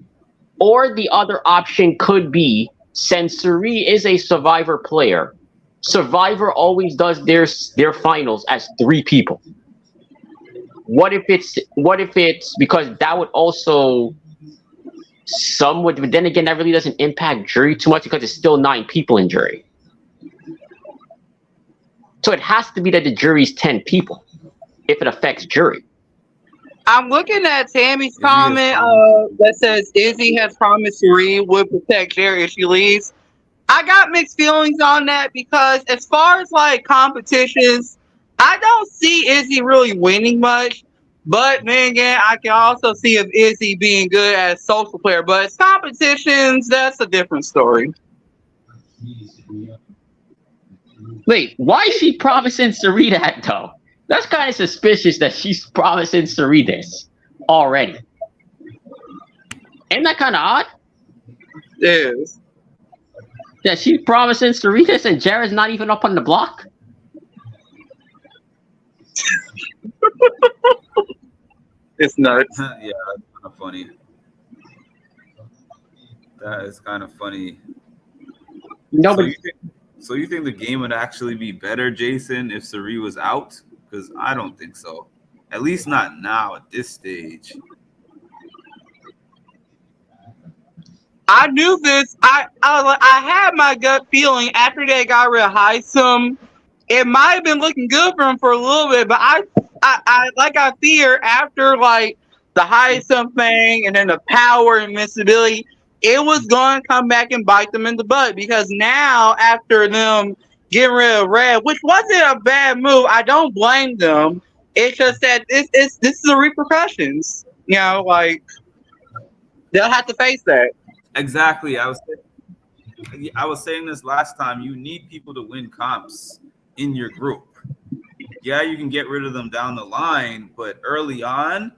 Or the other option could be, since Suri is a Survivor player, Survivor always does their finals as 3 people. What if it's because that would also but then again, that really doesn't impact jury too much because it's still 9 people in jury. So it has to be that the jury's 10 people if it affects jury. I'm looking at Tammy's comment that says Izzy has promised Suri would protect Jerry if she leaves. I got mixed feelings on that because as far as like competitions, I don't see Izzy really winning much. But then again, I can also see if Izzy being good as a social player. But as competitions, that's a different story. Wait, why is she promising Suri that though? That's kind of suspicious that she's promising Suri this already. Isn't that kind of odd? It is. Yeah, she's promising Suri this and Jared's not even up on the block? It's nuts. Yeah, that's kind of funny. That is kind of funny. No, So you think the game would actually be better, Jason, if Suri was out? Because I don't think so. At least not now at this stage. I knew this. I had my gut feeling after they got rid of Heisem, it might have been looking good for him for a little bit, but I fear after like the Heisem thing and then the power and invincibility, it was going to come back and bite them in the butt because now after them getting rid of Red, which wasn't a bad move, I don't blame them. It's just that this is the repercussions. You know, like they'll have to face that. Exactly. I was saying this last time. You need people to win comps in your group. Yeah, you can get rid of them down the line, but early on,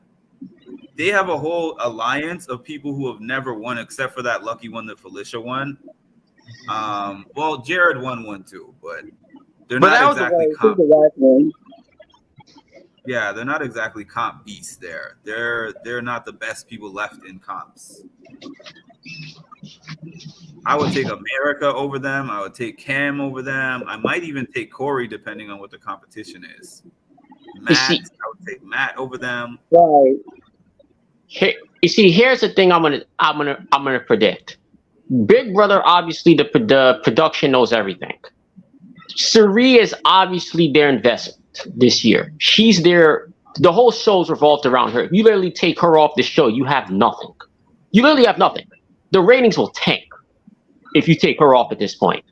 they have a whole alliance of people who have never won, except for that lucky one that Felicia won. Well, Jared won one too, but they're not exactly comp. Yeah, they're not exactly comp beasts there. They're not the best people left in comps. I would take America over them. I would take Cam over them. I might even take Corey, depending on what the competition is. Matt, I would take Matt over them. Right. Here, you see, here's the thing. I'm gonna predict. Big Brother, obviously, the production knows everything. Suri is obviously their investment this year. She's there. The whole show's revolved around her. If you literally take her off the show, you have nothing. You literally have nothing. The ratings will tank if you take her off at this point.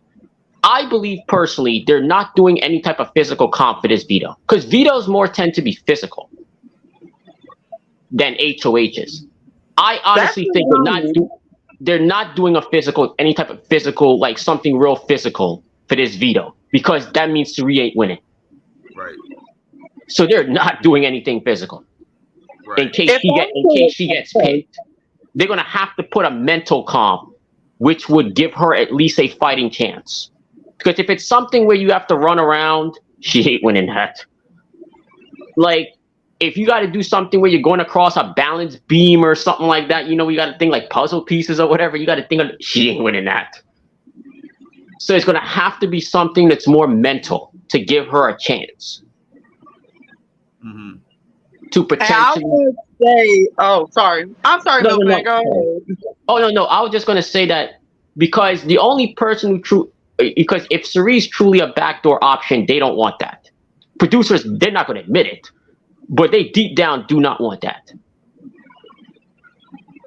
I believe personally they're not doing any type of physical comp for this veto, because vetoes more tend to be physical than HOHs. I honestly think they're not doing a physical, any type of physical, like something real physical for this veto, because that means Suri ain't winning. Right. So they're not doing anything physical. Right. In case she gets picked, they're gonna have to put a mental comp, which would give her at least a fighting chance. Because if it's something where you have to run around, she ain't winning that. Like, if you got to do something where you're going across a balance beam or something like that, you know, you got to think like puzzle pieces or whatever. You got to think of, she ain't winning that. So it's going to have to be something that's more mental to give her a chance. Mm-hmm. To potentially. And I would say, oh, sorry. I'm sorry, No. Go ahead. Oh, no. I was just going to say that because the only person because if Suri's truly a backdoor option, they don't want that. Producers, they're not going to admit it, but they deep down do not want that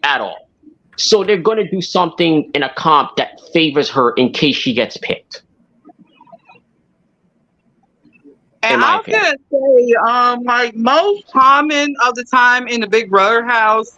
at all. So they're going to do something in a comp that favors her in case she gets picked. And I was gonna say, like most common of the time in the Big Brother house,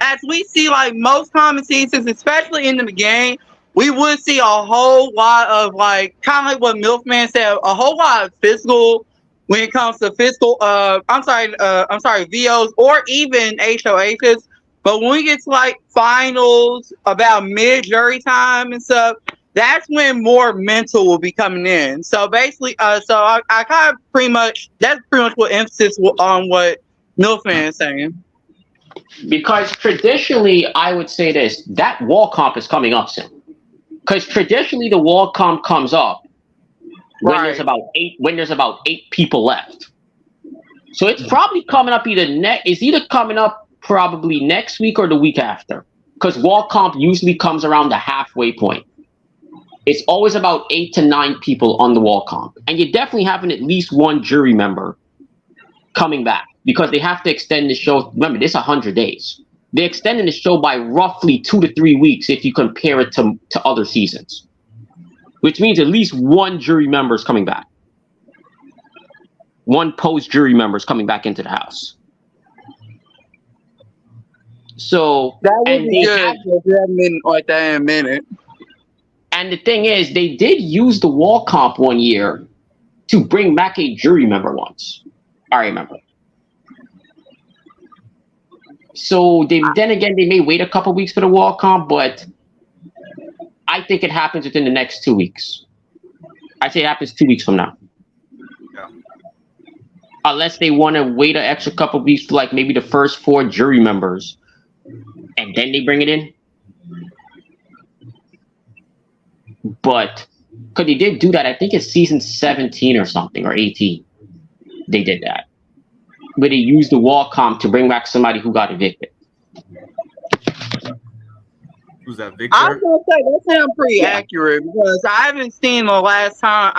as we see like most common seasons, especially in the beginning, we would see a whole lot of like kind of like what Milkman said, a whole lot of physical when it comes to physical. I'm sorry, VOs or even HOHs. But when we get to like finals, about mid jury time and stuff, that's when more mental will be coming in. So basically, I kind of that's pretty much what emphasis on what Milkman is saying. Because traditionally, I would say this, that wall comp is coming up soon. Because traditionally, the wall comp comes up when there's about 8 people left. So it's probably coming up either coming up probably next week or the week after. Because wall comp usually comes around the halfway point. It's always about 8 to 9 people on the wall comp. And you're definitely having at least one jury member coming back because they have to extend the show. Remember, this is 100 days. They're extending the show by roughly 2 to 3 weeks if you compare it to other seasons, which means at least one jury member is coming back. One post-jury member is coming back into the house. So that would be good like that in a minute. And the thing is, they did use the wall comp one year to bring back a jury member once. I remember. So then again, they may wait a couple weeks for the wall comp, but I think it happens within the next 2 weeks. I say it happens 2 weeks from now. Yeah. Unless they want to wait an extra couple weeks for like maybe the first 4 jury members, and then they bring it in. But because they did do that, I think it's season 17 or something, or 18. They did that. But they used the wall comp to bring back somebody who got evicted. Who's that, Victor? I was gonna say that sounds pretty accurate because I haven't seen the last time.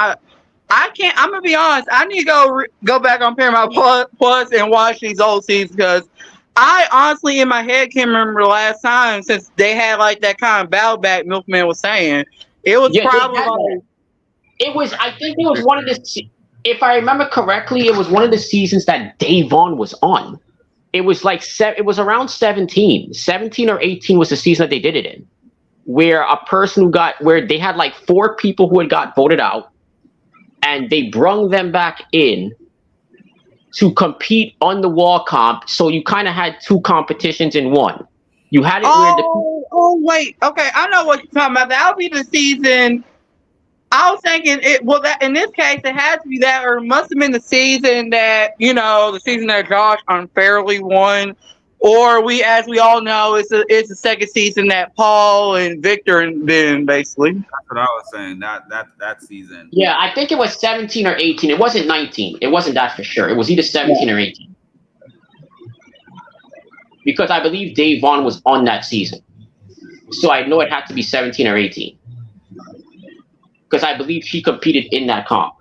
I can't. I'm gonna be honest. I need to go back on Paramount Plus and watch these old seasons because I honestly in my head can't remember the last time since they had like that kind of battle back. Milkman was saying it was probably like, it was. I think it was one of the. if I remember correctly, it was one of the seasons that Dave Vaughn was on. It was like it was around 17. 17 or 18 was the season that they did it in, where a person where they had like 4 people who had got voted out, and they brung them back in to compete on the wall comp. So you kind of had 2 competitions in one. You had it where wait. Okay, I know what you're talking about. That would be the season. I was thinking that in this case it had to be that, or it must have been the season that the season that Josh unfairly won, or as we all know, it's the second season that Paul and Victor and Ben basically. That's what I was saying. That season. Yeah, I think it was 17 or 18. It wasn't 19. It wasn't that for sure. It was either 17 or 18. Because I believe Dave Vaughn was on that season. So I know it had to be 17 or 18. Because I believe she competed in that comp.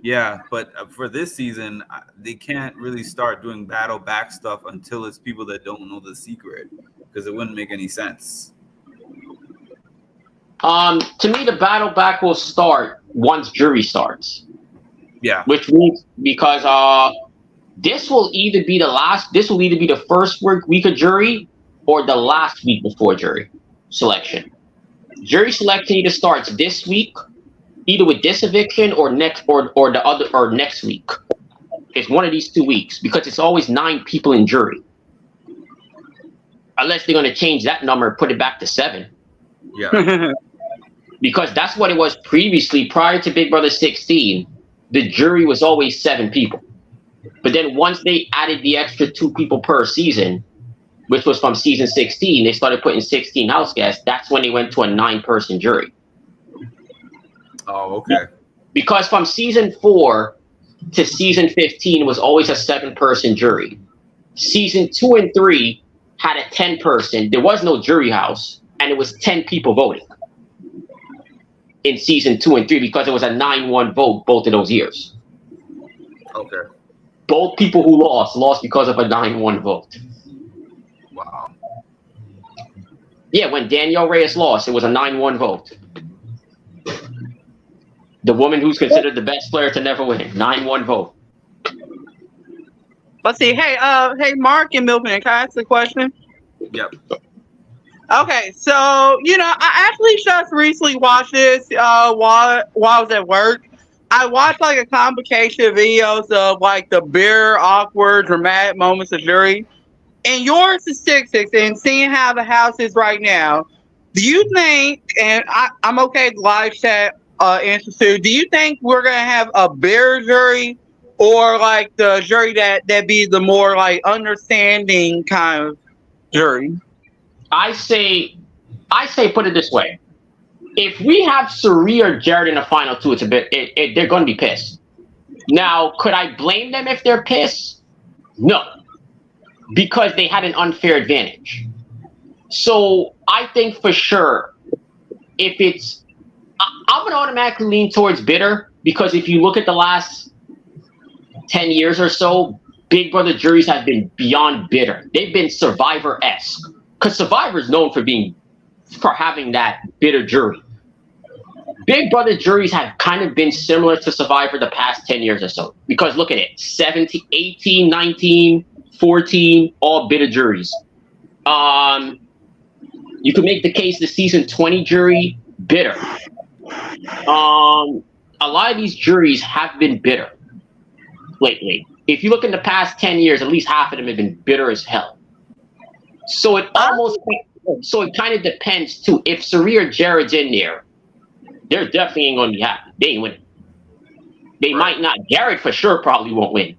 Yeah, but for this season, they can't really start doing battle back stuff until it's people that don't know the secret, because it wouldn't make any sense. To me, the battle back will start once jury starts. Yeah. Which means because this will either be the first week of jury or the last week before jury selection. Jury selection either starts this week, either with this eviction or next week. It's one of these 2 weeks because it's always 9 people in jury. Unless they're going to change that number and put it back to 7. Yeah. Because that's what it was previously. Prior to Big Brother 16, the jury was always 7 people. But then once they added the extra 2 people per season, which was from season 16, they started putting 16 house guests. That's when they went to a 9-person jury. Oh, okay. Because from season 4 to season 15 was always a 7-person jury. Season 2 and 3 had a 10-person. There was no jury house, and it was 10 people voting in season 2 and 3 because it was a 9-1 vote both of those years. Okay. Both people who lost because of a 9-1 vote. Wow. Yeah, when Danielle Reyes lost, it was a 9-1 vote. The woman who's considered the best player to never win, 9-1 vote. Let's see. Hey, Mark and Milton, can I ask a question? Yep. Okay, so I actually just recently watched this while I was at work. I watched like a complication of videos of like the bitter, awkward, dramatic moments of jury. And yours is 6-6, and seeing how the house is right now, do you think, and I'm okay with live chat answers too, do you think we're going to have a bitter jury or like the jury that be the more like understanding kind of jury? I say put it this way. If we have Suri or Jared in the final 2, they're going to be pissed. Now, could I blame them if they're pissed? No. Because they had an unfair advantage. So I think for sure, I'm going to automatically lean towards bitter because if you look at the last 10 years or so, Big Brother juries have been beyond bitter. They've been Survivor-esque because Survivor is known for having that bitter jury. Big Brother juries have kind of been similar to Survivor the past 10 years or so because look at it, 17, 18, 19, 14, all bitter juries. You could make the case the season 20 jury, bitter. A lot of these juries have been bitter lately. If you look in the past 10 years, at least half of them have been bitter as hell. So it kind of depends too. If Suri or Jared's in there, they're definitely ain't going to be happy. They ain't winning. They might not. Jared for sure probably won't win.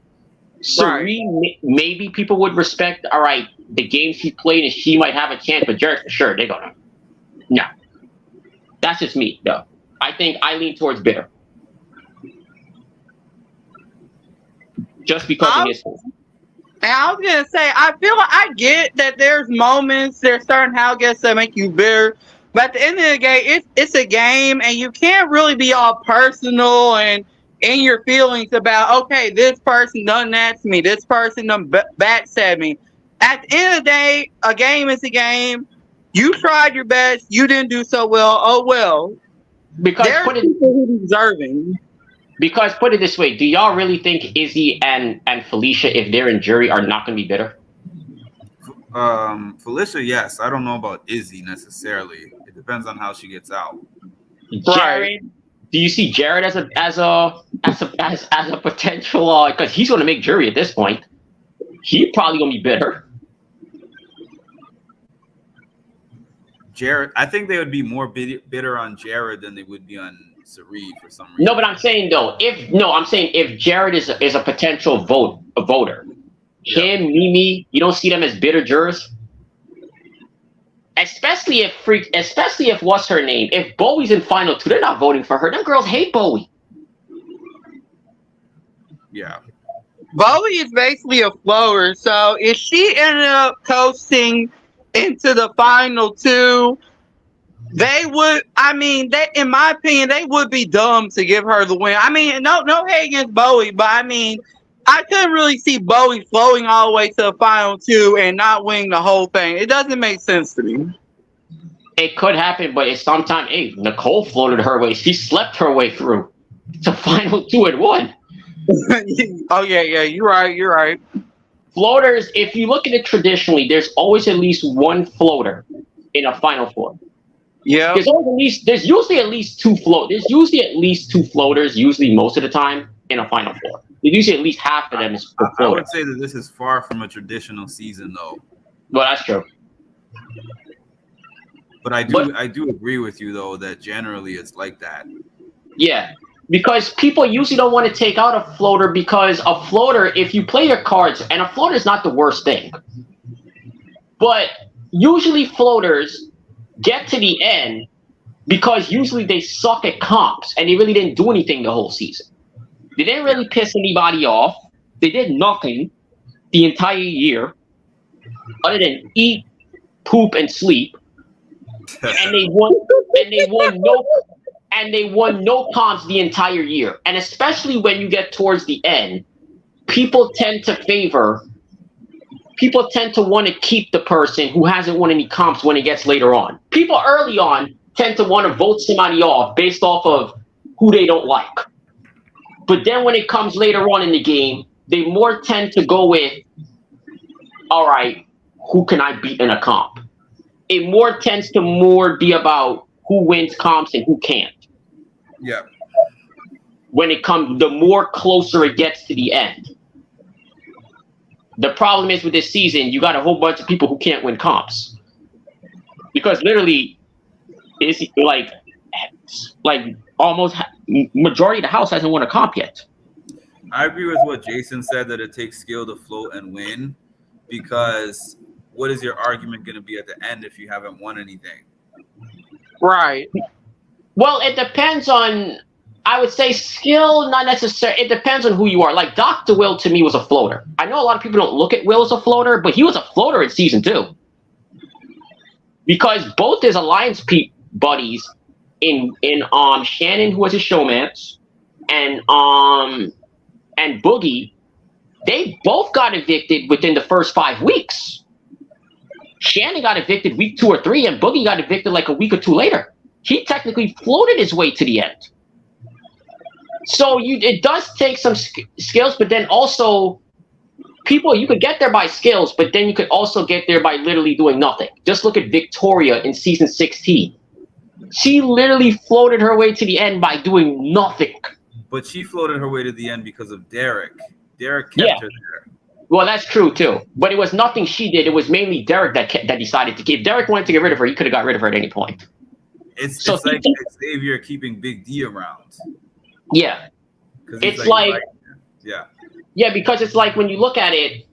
Suri, maybe people would respect, all right, the game she played and she might have a chance, but Jared for sure, they're going to. No. That's just me, though. I think I lean towards bitter. Just because of history. And I was going to say, I feel like I get that there's certain how guests that make you bitter. But at the end of the day, it's a game, and you can't really be all personal and in your feelings about, okay, this person done that to me, this person done backstabbed me. At the end of the day, a game is a game. You tried your best. You didn't do so well. Oh well. Because There's put it people who deserving. because put it this way, do y'all really think Izzy and Felicia, if they're in jury, are not going to be bitter? Felicia, yes. I don't know about Izzy necessarily. It depends on how she gets out. Jared, do you see Jared as a potential? Because he's going to make jury at this point. He's probably going to be bitter. Jared, I think they would be more bitter on Jared than they would be on Sari for some reason. No, but I'm saying though, if Jared is a potential voter, him, Mimi, you don't see them as bitter jurors. Especially if what's her name? If Bowie's in final two, they're not voting for her. Them girls hate Bowie. Yeah. Bowie is basically a floater, so if she ended up coasting into the final two, they would. I mean, they, in my opinion, they would be dumb to give her the win. I mean, no hate against Bowie, but I mean, I couldn't really see Bowie flowing all the way to the final two and not winning the whole thing. It doesn't make sense to me. It could happen, but it's sometimes. Hey, Nicole floated her way. She slept her way through to final two and won. Oh yeah, you're right. Floaters, if you look at it traditionally, there's always at least one floater in a final four. Yeah. There's usually at least two floaters, usually most of the time, in a final four. There's usually at least half of them is a I floater. would say that this is far from a traditional season, though. Well, that's true. But I do agree with you though that generally it's like that. Yeah, because people usually don't want to take out a floater because a floater, if you play your cards, and a floater is not the worst thing, but usually floaters get to the end because usually they suck at comps and they really didn't do anything the whole season. They didn't really piss anybody off. They did nothing the entire year other than eat, poop, and sleep. And they won no comps the entire year. And especially when you get towards the end, people tend to want to keep the person who hasn't won any comps when it gets later on. People early on tend to want to vote somebody off based off of who they don't like. But then when it comes later on in the game, they more tend to go with, all right, who can I beat in a comp? It more tends to be about who wins comps and who can't. Yeah. When it comes, the more closer it gets to the end. The problem is with this season, you got a whole bunch of people who can't win comps. Because literally, it's like almost majority of the house hasn't won a comp yet. I agree with what Jason said, that it takes skill to float and win, because what is your argument going to be at the end if you haven't won anything? Right. Well, it depends on, I would say skill, not necessarily. It depends on who you are. Like Dr. Will to me was a floater. I know a lot of people don't look at Will as a floater, but he was a floater in season 2. Because both his alliance buddies in Shannon, who was his showmance, and Boogie, they both got evicted within the first 5 weeks. Shannon got evicted week 2 or 3, and Boogie got evicted like a week or 2 later. He technically floated his way to the end. So it does take some skills, but then also you could get there by skills, but then you could also get there by literally doing nothing. Just look at Victoria in season 16. She literally floated her way to the end by doing nothing. But she floated her way to the end because of Derek. Derek kept her there. Well, that's true too. But it was nothing she did. It was mainly Derek that decided to keep. If Derek wanted to get rid of her, he could have got rid of her at any point. It's like Xavier keeping Big D around. Yeah. It's like yeah, because it's like when you look at it,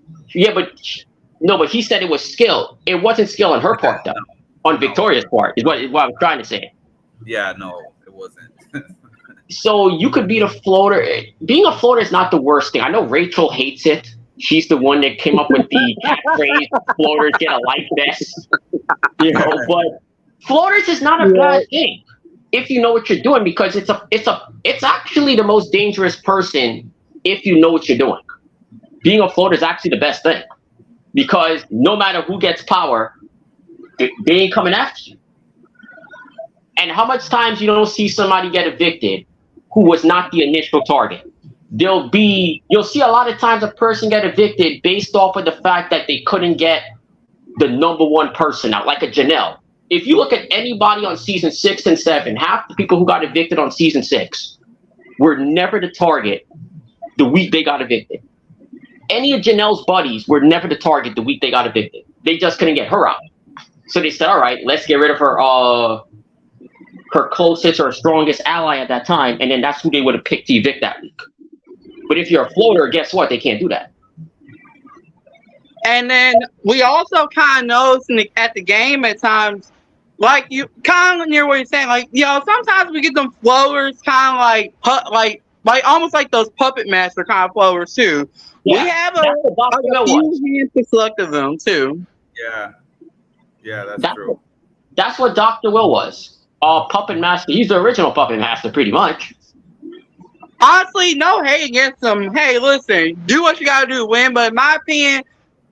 but he said it was skill. It wasn't skill on her part though. On Victoria's part is what I'm trying to say. Yeah, no, it wasn't. So you could beat a floater. Being a floater is not the worst thing. I know Rachel hates it. She's the one that came up with the catchphrase "floaters get a life vest." But floaters is not a bad thing if you know what you're doing, because it's actually the most dangerous person if you know what you're doing. Being a floater is actually the best thing, because no matter who gets power, They ain't coming after you. And how much times you don't see somebody get evicted who was not the initial target? You'll see a lot of times a person get evicted based off of the fact that they couldn't get the number one person out, like a Janelle. If you look at anybody on season 6 and 7, half the people who got evicted on season 6 were never the target the week they got evicted. Any of Janelle's buddies were never the target the week they got evicted. They just couldn't get her out. So they said, all right, let's get rid of her closest or strongest ally at that time, and then that's who they would have picked to evict that week. But if you're a floater, guess what? They can't do that. And then we also kind of notice at the game at times, like you kind of near what you're saying, like, you know, sometimes we get them floaters kind of like almost like those puppet master kind of floaters too. Yeah, we have a few hands to select of them too. Yeah, that's true. That's what Dr. Will was. Puppet master. He's the original puppet master, pretty much. Honestly, no hate against him. Hey, listen, do what you gotta do to win. But in my opinion,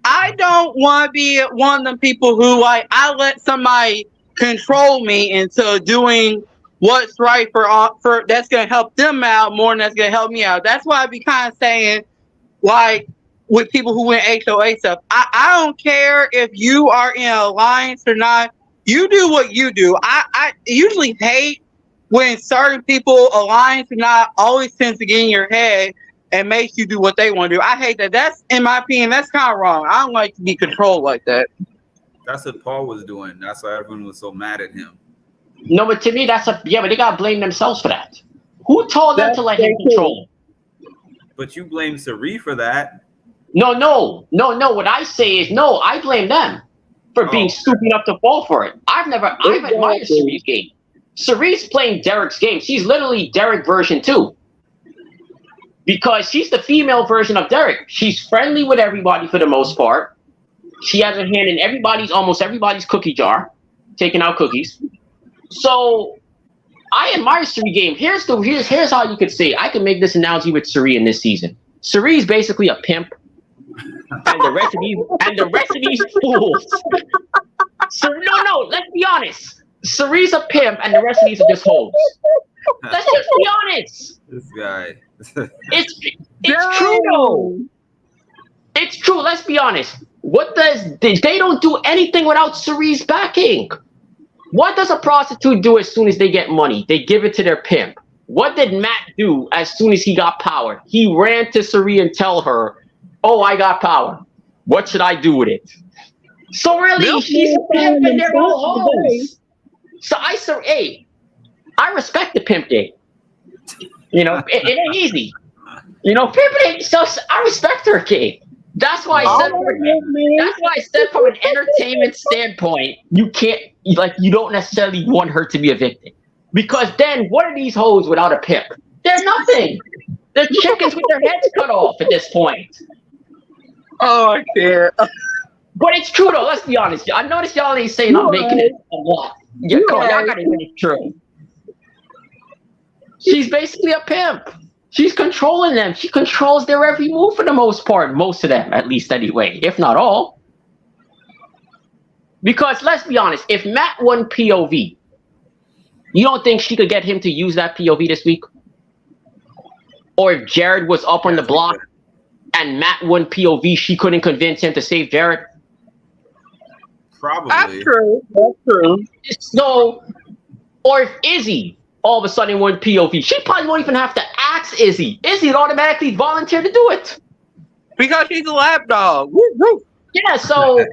I don't want to be one of them people who, like, I let somebody control me into doing what's right for that's gonna help them out more than that's gonna help me out. That's why I be kind of saying, like, with people who win HOA stuff, I don't care if you are in an alliance or not. You do what you do. I usually hate when certain people, alliance or not, always tends to get in your head and makes you do what they want to do. I hate that. That's, in my opinion, that's kind of wrong. I don't like to be controlled like that. That's what Paul was doing. That's why everyone was so mad at him. No, but to me, but they gotta blame themselves for that. Who told them to let him control? But you blame Sari for that. No. What I say is, no, I blame them for being stupid enough to fall for it. I've admired Cerise's game. Cerise's playing Derek's game. She's literally Derek version 2. Because she's the female version of Derek. She's friendly with everybody for the most part. She has her hand in almost everybody's cookie jar, taking out cookies. So I admire Cerise's game. Here's how you could say it. I can make this analogy with Cerise in this season. Cerise's basically a pimp. And the rest of these fools. So no, let's be honest. Cerise's a pimp and the rest of these are just hoes. Let's just be honest. This guy. It's true though. It's true. Let's be honest. They don't do anything without Cerise's backing. What does a prostitute do as soon as they get money? They give it to their pimp. What did Matt do as soon as he got power? He ran to Cerise and tell her, "Oh, I got power. What should I do with it?" So really, she's a pimp and they're all hoes. So I respect the pimp game. You know, it ain't easy. You know, pimping ain't so. I respect her game. That's why I said from an entertainment standpoint, you don't necessarily want her to be evicted. Because then what are these hoes without a pimp? They're nothing. They're chickens with their heads cut off at this point. Oh, I can't. But it's true though, let's be honest. I noticed y'all ain't saying I'm making it a lot. Y'all gotta admit it's true. She's basically a pimp. She's controlling them. She controls their every move for the most part. Most of them, at least anyway, if not all. Because let's be honest, if Matt won POV, you don't think she could get him to use that POV this week? Or if Jared was up on the block and Matt won POV, she couldn't convince him to save Jared? Probably. That's true. So, or if Izzy all of a sudden won POV, she probably won't even have to ask Izzy. Izzy would automatically volunteer to do it. Because she's a lapdog. Yeah, so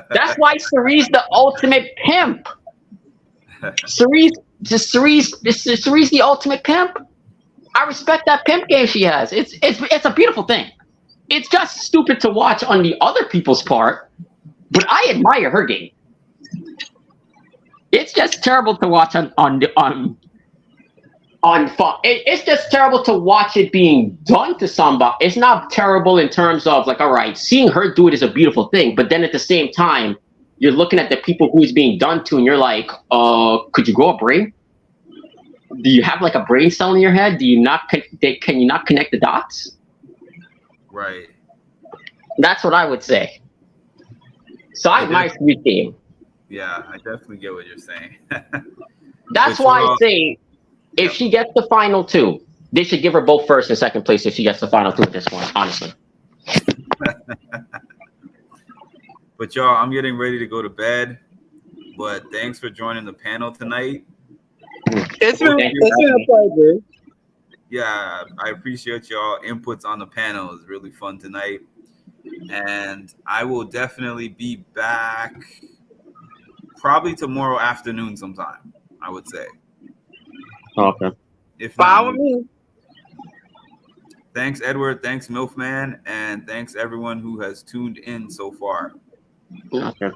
that's why Cerise's the ultimate pimp. Cerise's the ultimate pimp. I respect that pimp game she has. It's a beautiful thing. It's just stupid to watch on the other people's part, but I admire her game. It's just terrible to watch on it's just terrible to watch it being done to somebody. It's not terrible in terms of like, all right, seeing her do it is a beautiful thing, but then at the same time, you're looking at the people who it's being done to, and you're like, could you grow a brain? Do you have like a brain cell in your head? Can you not connect the dots? Right. That's what I would say. So I admire the game. Yeah, I definitely get what you're saying. That's But why I y'all- say if she gets the final two, they should give her both first and second place if she gets the final two at this one, honestly. But y'all, I'm getting ready to go to bed. But thanks for joining the panel tonight. It's been a pleasure. Yeah, I appreciate y'all inputs on the panel. It was really fun tonight. And I will definitely be back probably tomorrow afternoon sometime, I would say. Okay. If Follow not, me. thanks, Edward. Thanks, Milfman. And thanks, everyone who has tuned in so far. Okay.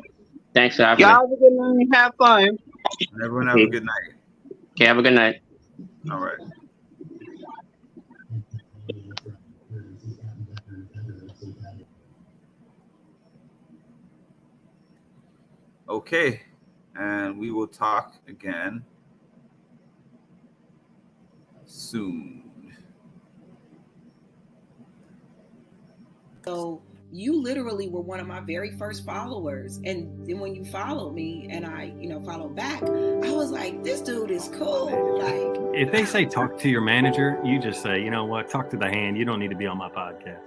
Thanks for having me. Y'all have a good night. Have fun. And everyone have a good night. Okay, have a good night. All right. Okay, and we will talk again soon. So you literally were one of my very first followers. And then when you followed me and I, followed back, I was like, this dude is cool. Like, if they say talk to your manager, you just say, you know what, talk to the hand. You don't need to be on my podcast.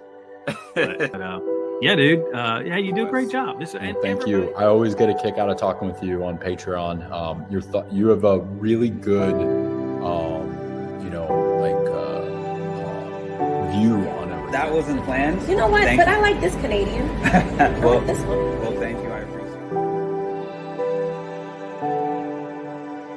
But yeah, dude. Yeah, you do a great job. Thank you. I always get a kick out of talking with you on Patreon. You have a really good, view on it. That wasn't planned. you know what? Thank But you. I like this Canadian. I Well, like this one. well, thank you